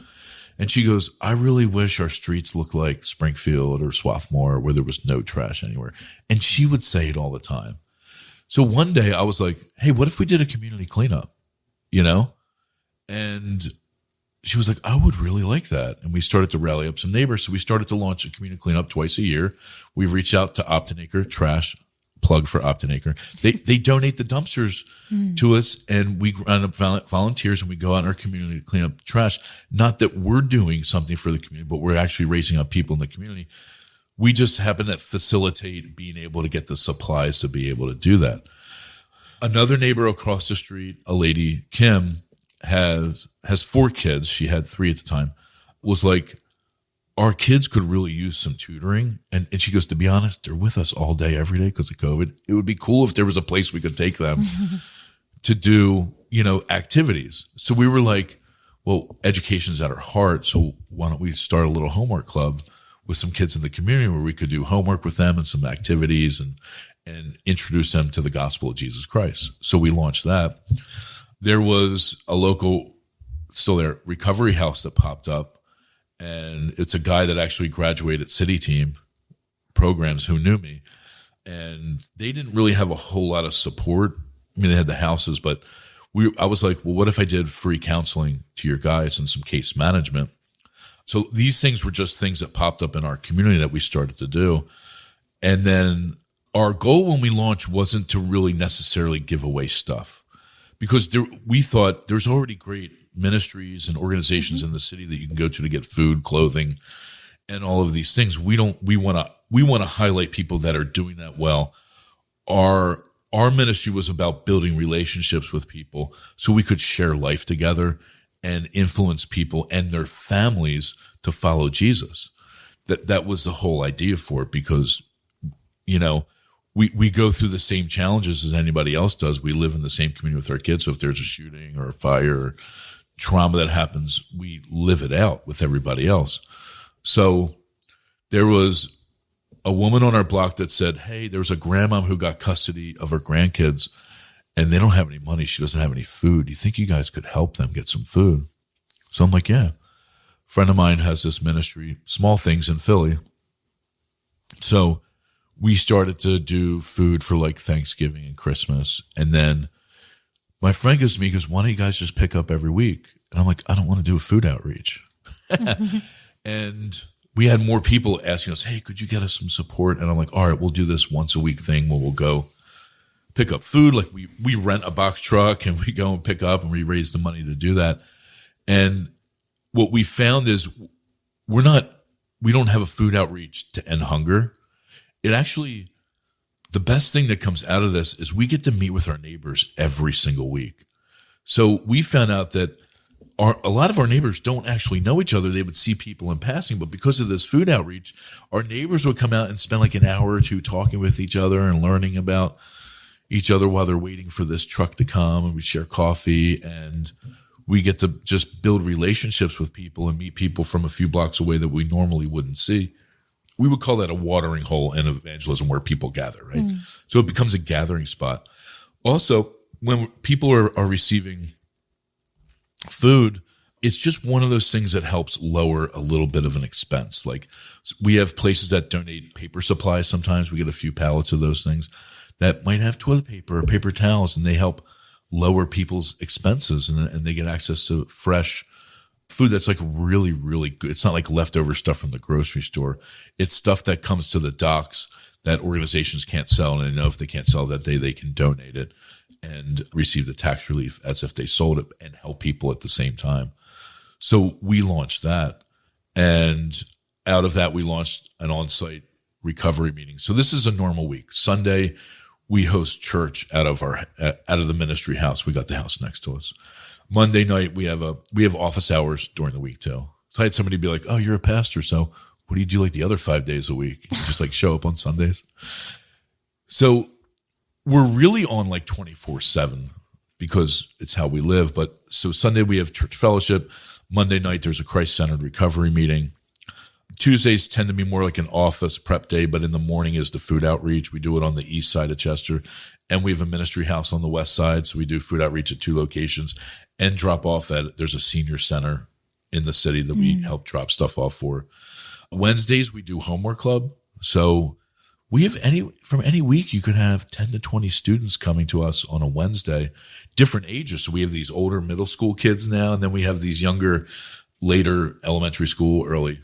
[SPEAKER 2] And she goes, I really wish our streets looked like Springfield or Swarthmore where there was no trash anywhere. And she would say it all the time. So one day I was like, hey, what if we did a community cleanup, And she was like, I would really like that. And we started to rally up some neighbors. So we started to launch a community cleanup twice a year. We reached out to Optinacre Trash, plug for Optinacre. They donate the dumpsters to us, and we round up volunteers, and we go out in our community to clean up trash. Not that we're doing something for the community, but we're actually raising up people in the community. We just happen to facilitate being able to get the supplies to be able to do that. Another neighbor across the street, a lady, Kim, has 4 kids. She had 3 at the time. Was like, our kids could really use some tutoring. And she goes, to be honest, they're with us all day, every day because of COVID. It would be cool if there was a place we could take them to do, activities. So we were like, well, education's at our heart. So why don't we start a little homework club with some kids in the community where we could do homework with them and some activities and introduce them to the gospel of Jesus Christ. So we launched that. There was a local, still there, recovery house that popped up. And it's a guy that actually graduated City Team programs who knew me. And they didn't really have a whole lot of support. I mean, they had the houses, but I was like, well, what if I did free counseling to your guys and some case management? So these things were just things that popped up in our community that we started to do. And then our goal when we launched wasn't to really necessarily give away stuff, because we thought there's already great ministries and organizations in the city that you can go to get food, clothing, and all of these things. We want to highlight people that are doing that well. Our ministry was about building relationships with people so we could share life together and influence people and their families to follow Jesus. That was the whole idea for it, because, we go through the same challenges as anybody else does. We live in the same community with our kids. So if there's a shooting or a fire or trauma that happens, we live it out with everybody else. So there was a woman on our block that said, hey, there's a grandmom who got custody of her grandkids and they don't have any money. She doesn't have any food. Do you think you guys could help them get some food? So I'm like, yeah. A friend of mine has this ministry, Small Things in Philly. So we started to do food for like Thanksgiving and Christmas. And then my friend goes to me, why don't you guys just pick up every week? And I'm like, I don't want to do a food outreach. And we had more people asking us, hey, could you get us some support? And I'm like, all right, we'll do this once a week thing where we'll go pick up food. Like we rent a box truck and we go and pick up, and we raise the money to do that. And what we found is we don't have a food outreach to end hunger. It actually, the best thing that comes out of this is we get to meet with our neighbors every single week. So we found out that a lot of our neighbors don't actually know each other. They would see people in passing, but because of this food outreach, our neighbors would come out and spend like an hour or two talking with each other and learning about each other while they're waiting for this truck to come, and we'd share coffee. And We get to just build relationships with people and meet people from a few blocks away that we normally wouldn't see. We would call that a watering hole in evangelism where people gather, right? So it becomes a gathering spot. Also, when people are receiving food, it's just one of those things that helps lower a little bit of an expense. Like we have places that donate paper supplies. Sometimes we get a few pallets of those things that might have toilet paper or paper towels, and they help lower people's expenses, and they get access to fresh food that's like really, really good. It's not like leftover stuff from the grocery store. It's stuff that comes to the docks that organizations can't sell, and they know if they can't sell that day, they can donate it and receive the tax relief as if they sold it and help people at the same time. So we launched that, and out of that, we launched an on-site recovery meeting. So this is a normal week. Sunday, we host church out of the ministry house. We got the house next to us. Monday night, we have office hours during the week too. So I had somebody be like, "Oh, you're a pastor, so what do you do like the other 5 days a week? You just like show up on Sundays?" So we're really on like 24/7 because it's how we live. But so Sunday we have church fellowship. Monday night there's a Christ-centered recovery meeting. Tuesdays tend to be more like an office prep day, but in the morning is the food outreach. We do it on the east side of Chester, and we have a ministry house on the west side. So we do food outreach at 2 locations and drop off there's a senior center in the city that we help drop stuff off for. Wednesdays, we do homework club. So we have from any week, you could have 10 to 20 students coming to us on a Wednesday, different ages. So we have these older middle school kids now, and then we have these younger, later elementary school, early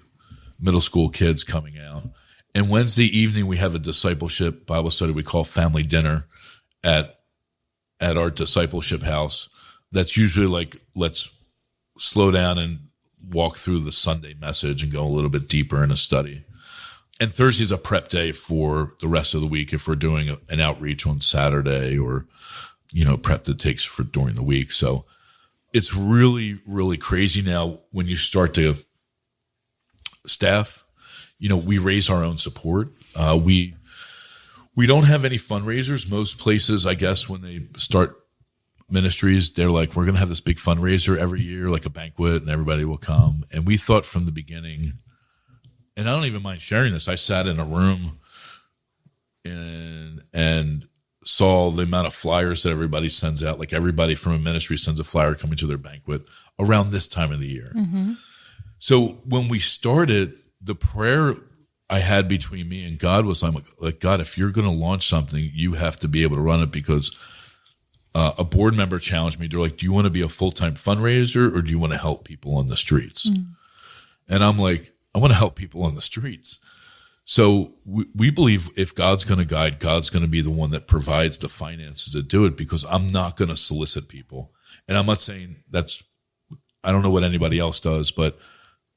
[SPEAKER 2] middle school kids coming out. And Wednesday evening, we have a discipleship Bible study we call family dinner at our discipleship house. That's usually like, let's slow down and walk through the Sunday message and go a little bit deeper in a study. And Thursday is a prep day for the rest of the week if we're doing an outreach on Saturday or, prep that takes for during the week. So it's really, really crazy now when you start to staff. We raise our own support. We don't have any fundraisers. Most places, I guess, when they start ministries, they're like, we're going to have this big fundraiser every year, like a banquet, and everybody will come. And we thought from the beginning, and I don't even mind sharing this, I sat in a room and saw the amount of flyers that everybody sends out. Like everybody from a ministry sends a flyer coming to their banquet around this time of the year. Mm-hmm. So when we started, the prayer I had between me and God was, I'm like, God, if you're going to launch something, you have to be able to run it, because a board member challenged me. They're like, do you want to be a full-time fundraiser or do you want to help people on the streets? Mm. And I'm like, I want to help people on the streets. So we believe if God's going to guide, God's going to be the one that provides the finances to do it, because I'm not going to solicit people. And I'm not saying I don't know what anybody else does, but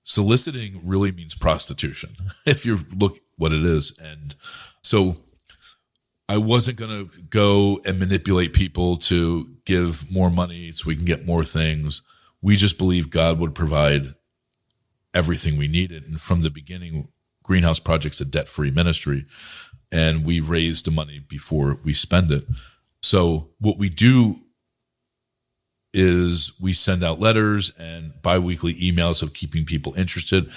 [SPEAKER 2] soliciting really means prostitution if you look what it is. And so I wasn't going to go and manipulate people to give more money so we can get more things. We just believe God would provide everything we needed. And from the beginning, Greenhouse Project's a debt-free ministry, and we raise the money before we spend it. So what we do is we send out letters and biweekly emails of keeping people interested.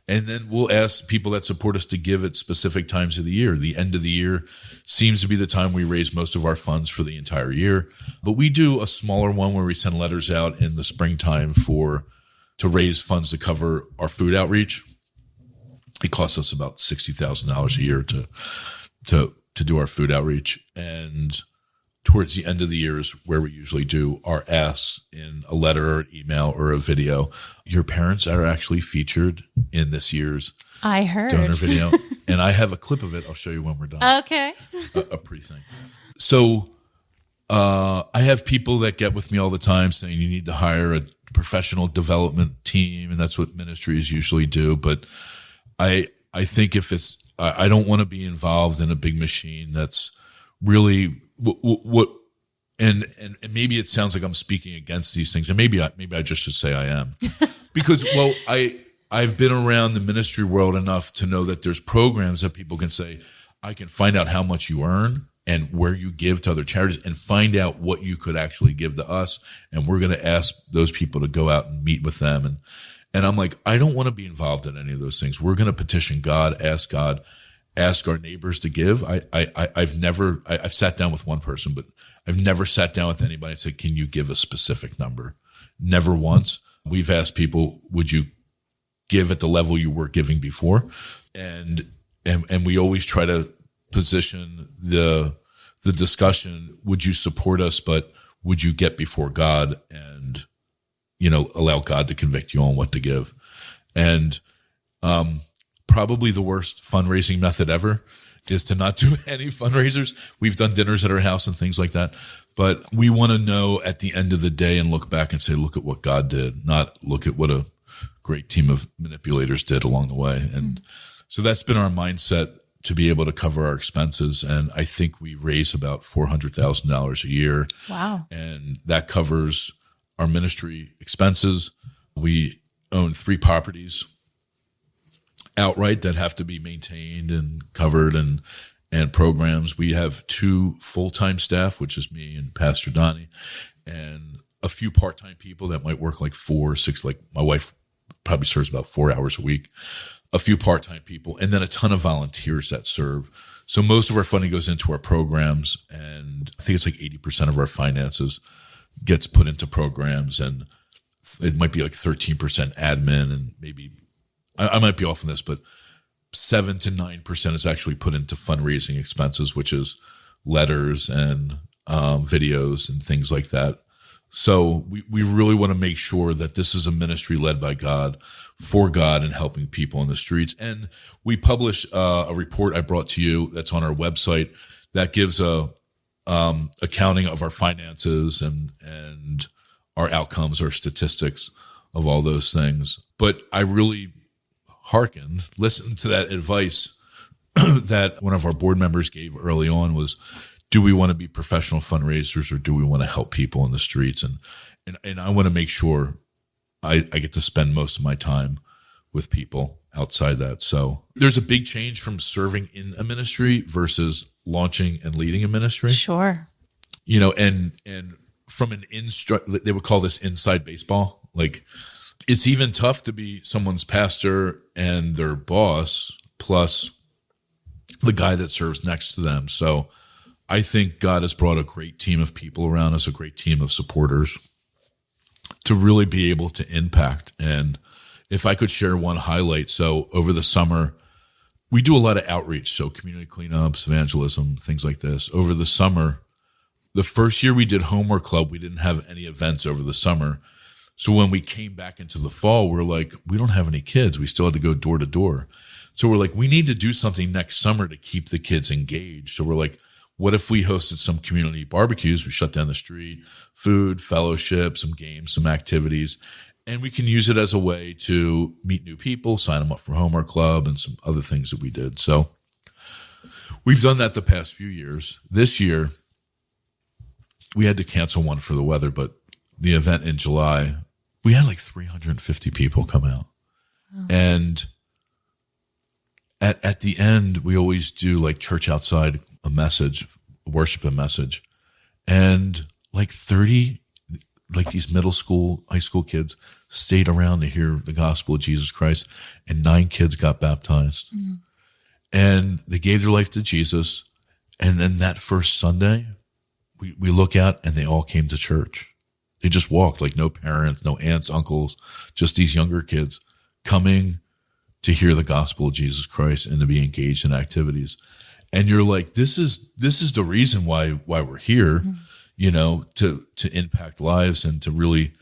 [SPEAKER 2] And then we'll ask people that support us to give at specific times of the year. The end of the year seems to be the time we raise most of our funds for the entire year. But we do a smaller one where we send letters out in the springtime to raise funds to cover our food outreach. It costs us about $60,000 a year to do our food outreach. And towards the end of the year is where we usually do our asks in a letter or an email or a video. Your parents are actually featured in this year's donor video. And I have a clip of it. I'll show you when we're done.
[SPEAKER 1] Okay.
[SPEAKER 2] A pre-thing. So I have people that get with me all the time saying you need to hire a professional development team, and that's what ministries usually do. But I think if I don't want to be involved in a big machine that's really and maybe it sounds like I'm speaking against these things, and maybe I just should say I am, because I've been around the ministry world enough to know that there's programs that people can say, I can find out how much you earn and where you give to other charities, and find out what you could actually give to us. And we're going to ask those people to go out and meet with them. And I'm like, I don't want to be involved in any of those things. We're going to petition God, ask our neighbors to give. I've sat down with one person, but I've never sat down with anybody and said, can you give a specific number? Never once. We've asked people, would you give at the level you were giving before? And we always try to position the discussion, would you support us, but would you get before God and, allow God to convict you on what to give? And probably the worst fundraising method ever is to not do any fundraisers. We've done dinners at our house and things like that, but we want to know at the end of the day and look back and say, look at what God did, not look at what a great team of manipulators did along the way. And so that's been our mindset, to be able to cover our expenses. And I think we raise about $400,000 a year.
[SPEAKER 1] Wow.
[SPEAKER 2] And that covers our ministry expenses. We own 3 properties outright that have to be maintained and covered, and programs. We have 2 full-time staff, which is me and Pastor Donnie, and a few part-time people that might work like 4 or 6, like my wife probably serves about 4 hours a week, a few part-time people, and then a ton of volunteers that serve. So most of our funding goes into our programs, and I think it's like 80% of our finances gets put into programs, and it might be like 13% admin, and maybe I might be off on this, but 7 to 9% is actually put into fundraising expenses, which is letters and videos and things like that. So we really want to make sure that this is a ministry led by God, for God, and helping people in the streets. And we publish a report I brought to you that's on our website that gives a accounting of our finances and our outcomes, our statistics of all those things. But I really listened to that advice that one of our board members gave early on was, do we want to be professional fundraisers, or do we want to help people in the streets? And I want to make sure I get to spend most of my time with people outside that. So there's a big change from serving in a ministry versus launching and leading a ministry.
[SPEAKER 1] Sure.
[SPEAKER 2] And from they would call this inside baseball. Like, it's even tough to be someone's pastor and their boss, plus the guy that serves next to them. So I think God has brought a great team of people around us, a great team of supporters, to really be able to impact. And if I could share one highlight, so over the summer, we do a lot of outreach, so community cleanups, evangelism, things like this. Over the summer, the first year we did Homework Club, we didn't have any events over the summer. So when we came back into the fall, we're like, we don't have any kids. We still had to go door to door. So we're like, we need to do something next summer to keep the kids engaged. So we're like, what if we hosted some community barbecues? We shut down the street, food, fellowship, some games, some activities, and we can use it as a way to meet new people, sign them up for Homework Club, and some other things that we did. So we've done that the past few years. This year, we had to cancel one for the weather, but the event in July, we had like 350 people come out. Oh. And at the end, we always do like church outside, a message, worship a message. And like 30, like these middle school, high school kids stayed around to hear the gospel of Jesus Christ, and 9 kids got baptized. Mm-hmm. And they gave their life to Jesus. And then that first Sunday, we look out and they all came to church. They just walked, like no parents, no aunts, uncles, just these younger kids coming to hear the gospel of Jesus Christ and to be engaged in activities. And you're like, this is the reason why we're here, to impact lives and to really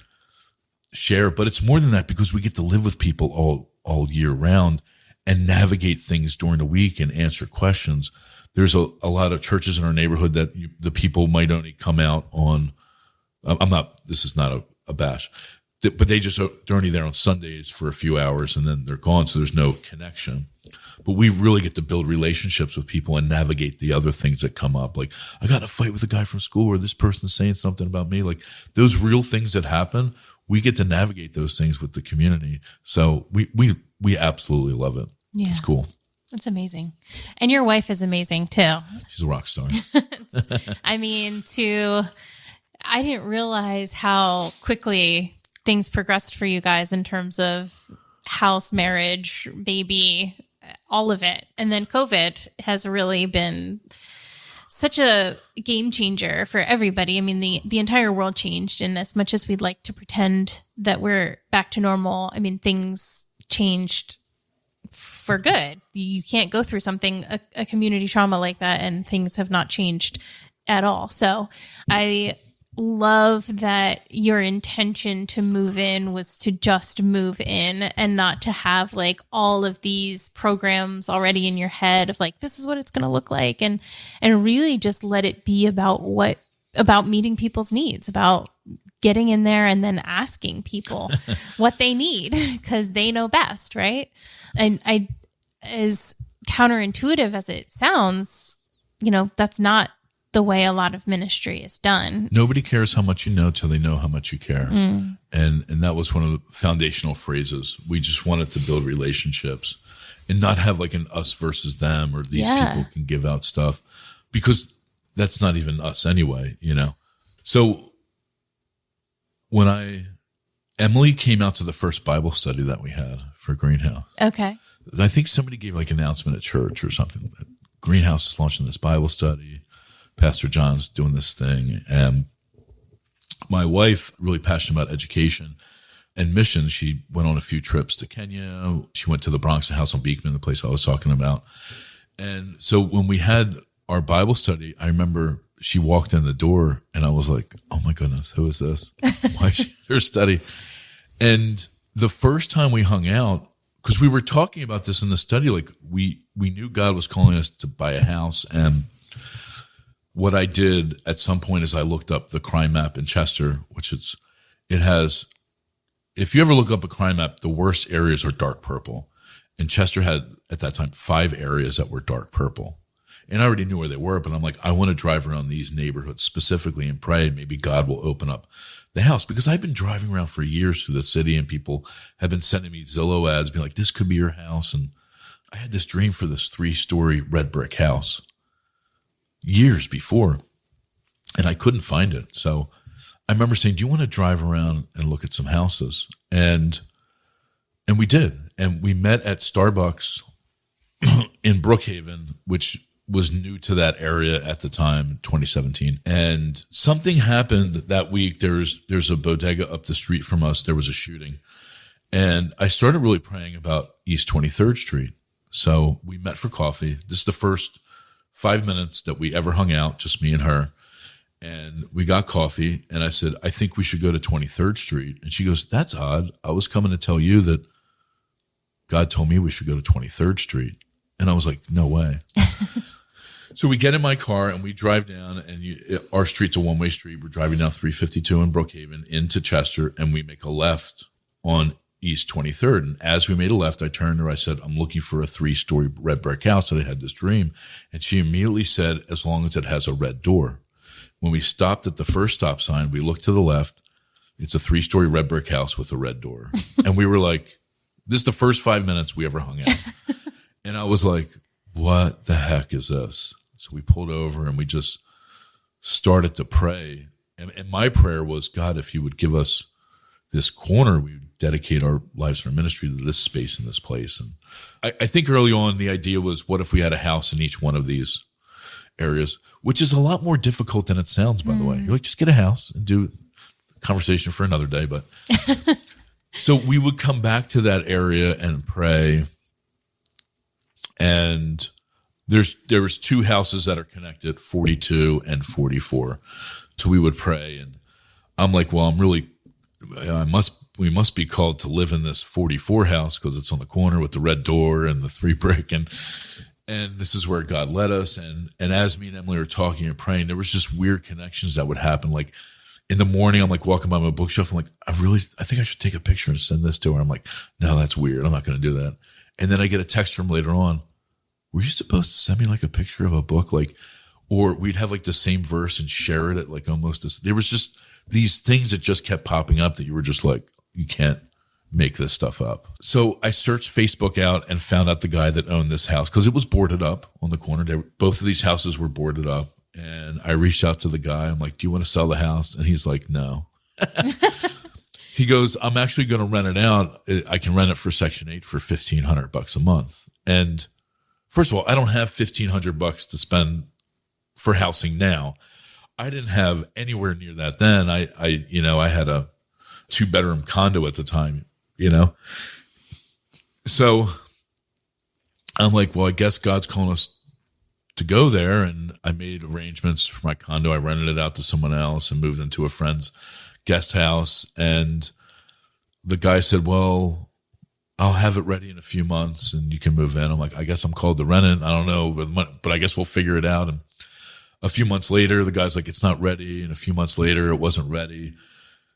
[SPEAKER 2] share. But it's more than that, because we get to live with people all year round and navigate things during the week and answer questions. There's a lot of churches in our neighborhood that the people might only come out on, this is not a bash, but they're only there on Sundays for a few hours and then they're gone. So there's no connection. But we really get to build relationships with people and navigate the other things that come up. Like, I got in a fight with a guy from school, or this person's saying something about me. Like, those real things that happen, we get to navigate those things with the community. So we absolutely love it. Yeah. It's cool.
[SPEAKER 1] That's amazing. And your wife is amazing too.
[SPEAKER 2] She's a rock star.
[SPEAKER 1] I mean, I didn't realize how quickly things progressed for you guys in terms of house, marriage, baby, all of it. And then COVID has really been such a game changer for everybody. I mean, the entire world changed. And as much as we'd like to pretend that we're back to normal, I mean, things changed for good. You can't go through something, a community trauma like that, and things have not changed at all. So I love that your intention to move in was to just move in and not to have like all of these programs already in your head of like, this is what it's going to look like. And really just let it be about meeting people's needs, about getting in there and then asking people what they need because they know best. Right. And as counterintuitive as it sounds, that's not the way a lot of ministry is done.
[SPEAKER 2] Nobody cares how much you know till they know how much you care. And that was one of the foundational phrases. We just wanted to build relationships and not have like an us versus them or these people can give out stuff because that's not even us anyway, So when Emily came out to the first Bible study that we had for Greenhouse.
[SPEAKER 1] Okay.
[SPEAKER 2] I think somebody gave like an announcement at church or something. Greenhouse is launching this Bible study. Pastor John's doing this thing. And my wife, really passionate about education and missions. She went on a few trips to Kenya. She went to the Bronx House on Beekman, the place I was talking about. And so when we had our Bible study, I remember she walked in the door and I was like, oh my goodness, who is this? Why is she at her study? And the first time we hung out, because we were talking about this in the study, like we knew God was calling us to buy a house. And what I did at some point is I looked up the crime map in Chester, which it has, if you ever look up a crime map, the worst areas are dark purple. And Chester had at that time 5 areas that were dark purple. And I already knew where they were, but I'm like, I want to drive around these neighborhoods specifically and pray maybe God will open up the house, because I've been driving around for years through the city and people have been sending me Zillow ads being like, this could be your house. And I had this dream for this 3-story red brick house years before, and I couldn't find it. So I remember saying, do you want to drive around and look at some houses? And we did. And we met at Starbucks in Brookhaven, which was new to that area at the time, 2017. And something happened that week. There's a bodega up the street from us. There was a shooting. And I started really praying about East 23rd Street. So we met for coffee. This is the first 5 minutes that we ever hung out, just me and her. And we got coffee. And I said, I think we should go to 23rd Street. And she goes, that's odd. I was coming to tell you that God told me we should go to 23rd Street. And I was like, no way. So we get in my car and we drive down, and our street's a one-way street. We're driving down 352 in Brookhaven into Chester, and we make a left on East 23rd. And as we made a left, I turned to her. I said, I'm looking for a 3-story red brick house that I had this dream. And she immediately said, as long as it has a red door. When we stopped at the first stop sign, we looked to the left. It's a 3-story red brick house with a red door. And we were like, this is the first 5 minutes we ever hung out. And I was like, what the heck is this? So we pulled over and we just started to pray. And my prayer was, God, if you would give us this corner, we would dedicate our lives and our ministry to this space and this place. And I think early on, the idea was, what if we had a house in each one of these areas, which is a lot more difficult than it sounds, by the way. You're like, just get a house and do conversation for another day. But so we would come back to that area and pray. And there was 2 houses that are connected, 42 and 44. So we would pray, and I'm like, well, we must be called to live in this 44 house because it's on the corner with the red door and the 3 brick, and this is where God led us. And as me and Emily were talking and praying, there was just weird connections that would happen. Like in the morning, I'm like walking by my bookshelf. I'm like, I think I should take a picture and send this to her. I'm like, no, that's weird. I'm not going to do that. And then I get a text from later on. Were you supposed to send me like a picture of a book? Or we'd have like the same verse and share it at like almost this. There was just these things that just kept popping up that you were just like, you can't make this stuff up. So I searched Facebook out and found out the guy that owned this house because it was boarded up on the corner. Both of these houses were boarded up. And I reached out to the guy. I'm like, do you want to sell the house? And he's like, no. He goes, I'm actually going to rent it out. I can rent it for Section 8 for $1,500 a month. And first of all, I don't have $1,500 to spend for housing now. I didn't have anywhere near that then. I had a 2-bedroom condo at the time, So I'm like, well, I guess God's calling us to go there. And I made arrangements for my condo. I rented it out to someone else and moved into a friend's guest house. And the guy said, well, I'll have it ready in a few months and you can move in. I'm like, I guess I'm called to rent it. I don't know, but I guess we'll figure it out. And a few months later, the guy's like, it's not ready. And a few months later, it wasn't ready.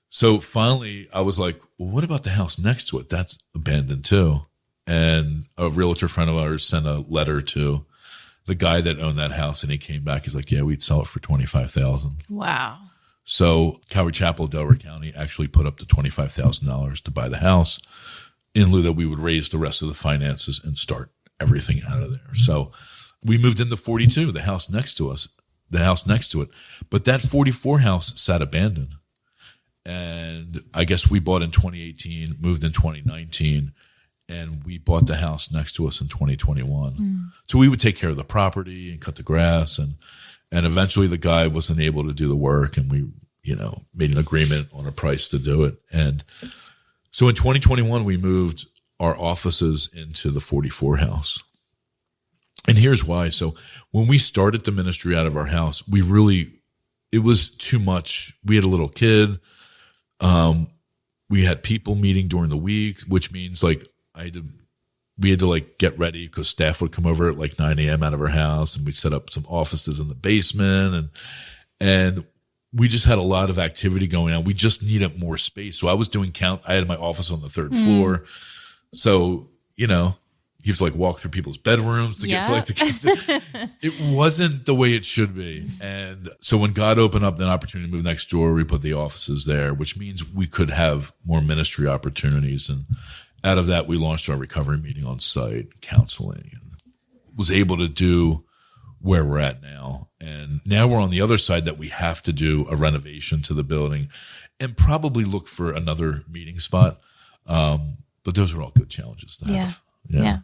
[SPEAKER 2] So finally I was like, well, what about the house next to it? That's abandoned too. And a realtor friend of ours sent a letter to the guy that owned that house. And he came back. He's like, yeah, we'd sell it for $25,000.
[SPEAKER 1] Wow.
[SPEAKER 2] So Calvary Chapel, Delaware County actually put up the $25,000 to buy the house in lieu that we would raise the rest of the finances and start everything out of there. So we moved into 42, the house next to it. But that 44 house sat abandoned. And I guess we bought in 2018, moved in 2019, and we bought the house next to us in 2021. So we would take care of the property and cut the grass and eventually the guy wasn't able to do the work and we, made an agreement on a price to do it. And so in 2021, we moved our offices into the 44 house. And here's why. So when we started the ministry out of our house, it was too much. We had a little kid. We had people meeting during the week, which means we had to get ready because staff would come over at 9 a.m. out of our house and we set up some offices in the basement and we just had a lot of activity going on. We just needed more space. So I was doing I had my office on the 3rd floor. So, you have to walk through people's bedrooms to get to the kids. It wasn't the way it should be. And so when God opened up the opportunity to move next door, we put the offices there, which means we could have more ministry opportunities. And out of that, we launched our recovery meeting on site, counseling, and was able to do where we're at now. And now we're on the other side that we have to do a renovation to the building and probably look for another meeting spot. But those are all good challenges to have.
[SPEAKER 1] Yeah.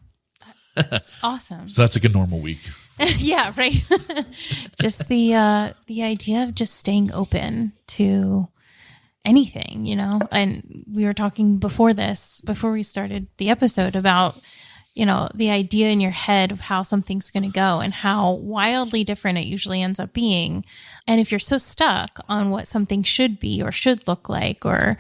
[SPEAKER 1] That's awesome.
[SPEAKER 2] So that's a normal week.
[SPEAKER 1] Yeah, right. Just the idea of just staying open to anything, and we were talking before we started the episode about, the idea in your head of how something's going to go and how wildly different it usually ends up being. And if you're so stuck on what something should be or should look like, or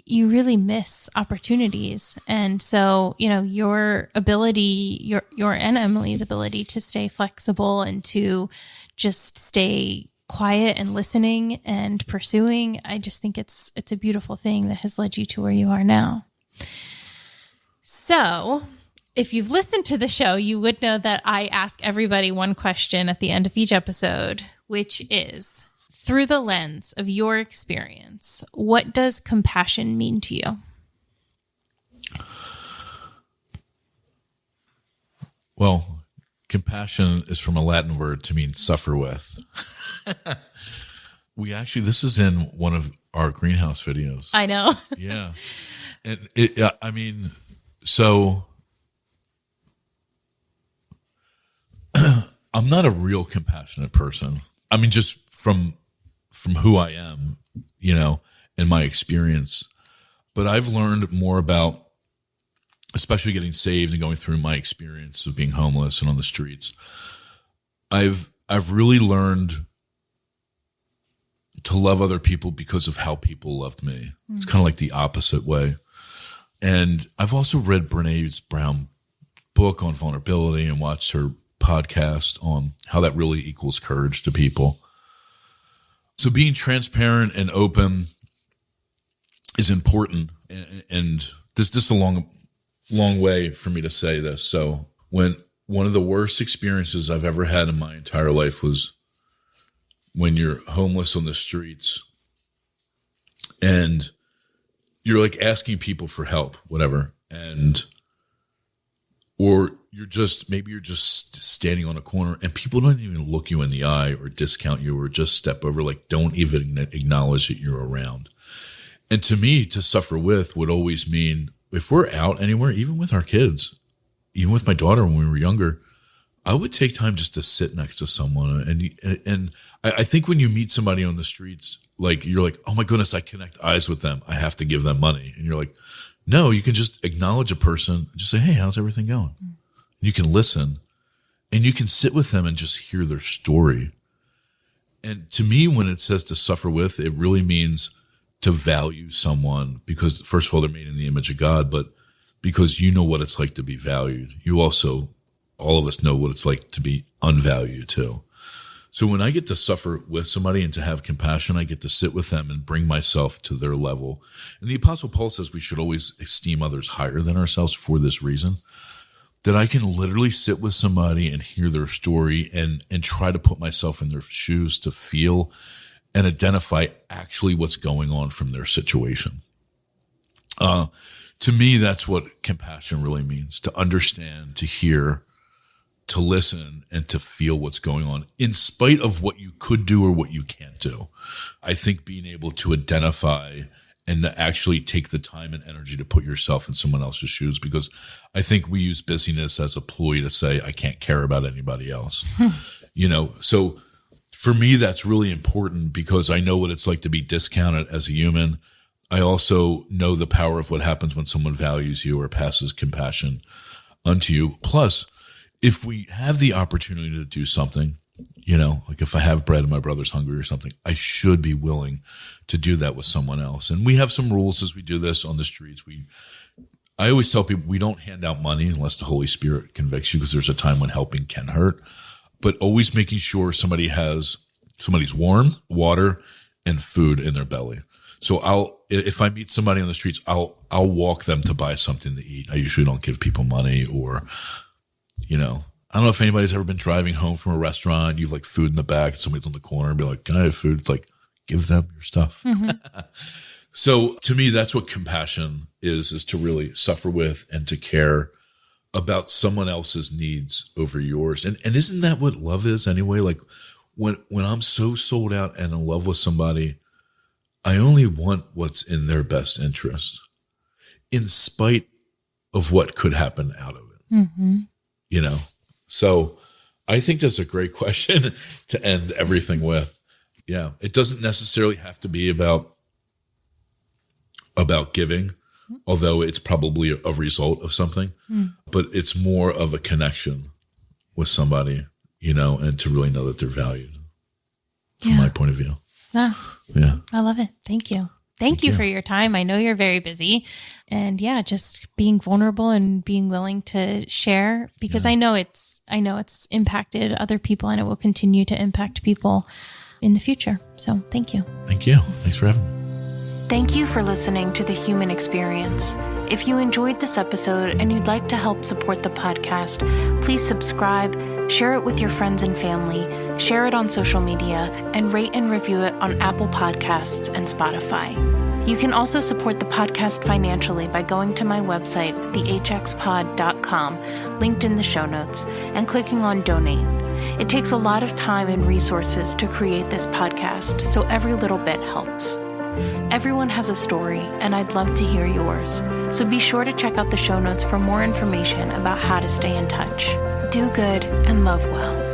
[SPEAKER 1] you really miss opportunities. And so, your ability, your and Emily's ability to stay flexible and to just stay quiet and listening and pursuing, I just think it's a beautiful thing that has led you to where you are now. So if you've listened to the show, you would know that I ask everybody one question at the end of each episode, which is, through the lens of your experience, what does compassion mean to you?
[SPEAKER 2] Well, compassion is from a Latin word to mean suffer with. This is in one of our greenhouse videos.
[SPEAKER 1] I know.
[SPEAKER 2] Yeah. And so I'm not a real compassionate person. Just from who I am, in my experience. But I've learned more about, especially getting saved and going through my experience of being homeless and on the streets. I've really learned to love other people because of how people loved me. It's kind of like the opposite way. And I've also read Brené Brown's book on vulnerability and watched her podcast on how that really equals courage to people. So being transparent and open is important. And this is a long way for me to say this. So when one of the worst experiences I've ever had in my entire life was when you're homeless on the streets and you're like asking people for help, whatever. Or maybe you're just standing on a corner and people don't even look you in the eye or discount you or just step over, like don't even acknowledge that you're around. And to me, to suffer with would always mean if we're out anywhere, even with our kids, even with my daughter when we were younger, I would take time just to sit next to someone. And I think when you meet somebody on the streets, like you're like, oh my goodness, I connect eyes with them. I have to give them money. And you're like, no, you can just acknowledge a person and just say, hey, how's everything going? Mm. You can listen and you can sit with them and just hear their story. And to me, when it says to suffer with, it really means to value someone because first of all, they're made in the image of God, but because you know what it's like to be valued. You also, all of us know what it's like to be unvalued too. So when I get to suffer with somebody and to have compassion, I get to sit with them and bring myself to their level. And the Apostle Paul says we should always esteem others higher than ourselves for this reason, that I can literally sit with somebody and hear their story and try to put myself in their shoes to feel and identify actually what's going on from their situation. To me, that's what compassion really means, to understand, to hear, to listen, and to feel what's going on in spite of what you could do or what you can't do. I think being able to identify and to actually take the time and energy to put yourself in someone else's shoes, because I think we use busyness as a ploy to say, I can't care about anybody else. So for me, that's really important because I know what it's like to be discounted as a human. I also know the power of what happens when someone values you or passes compassion unto you. Plus, if we have the opportunity to do something, like if I have bread and my brother's hungry or something, I should be willing to do that with someone else. And we have some rules as we do this on the streets. I always tell people we don't hand out money unless the Holy Spirit convicts you, because there's a time when helping can hurt, but always making sure somebody's warm, water, and food in their belly. So if I meet somebody on the streets, I'll walk them to buy something to eat. I usually don't give people money or, I don't know if anybody's ever been driving home from a restaurant, you've like food in the back, somebody's on the corner and be like, can I have food? It's like, give them your stuff. Mm-hmm. So to me, that's what compassion is to really suffer with and to care about someone else's needs over yours. And isn't that what love is anyway? Like when I'm so sold out and in love with somebody, I only want what's in their best interest in spite of what could happen out of it. Mm-hmm. So I think that's a great question to end everything with. Yeah. It doesn't necessarily have to be about giving, although it's probably a result of something, but it's more of a connection with somebody, and to really know that they're valued from my point of view. Yeah.
[SPEAKER 1] I love it. Thank you. Thank you for your time. I know you're very busy, and just being vulnerable and being willing to share, because I know it's impacted other people and it will continue to impact people in the future. So thank you.
[SPEAKER 2] Thank you. Thanks for having me.
[SPEAKER 1] Thank you for listening to The Human Experience. If you enjoyed this episode and you'd like to help support the podcast, please subscribe, share it with your friends and family, share it on social media, and rate and review it on Apple Podcasts and Spotify. You can also support the podcast financially by going to my website, thehxpod.com, linked in the show notes, and clicking on Donate. It takes a lot of time and resources to create this podcast, so every little bit helps. Everyone has a story, and I'd love to hear yours. So be sure to check out the show notes for more information about how to stay in touch. Do good and love well.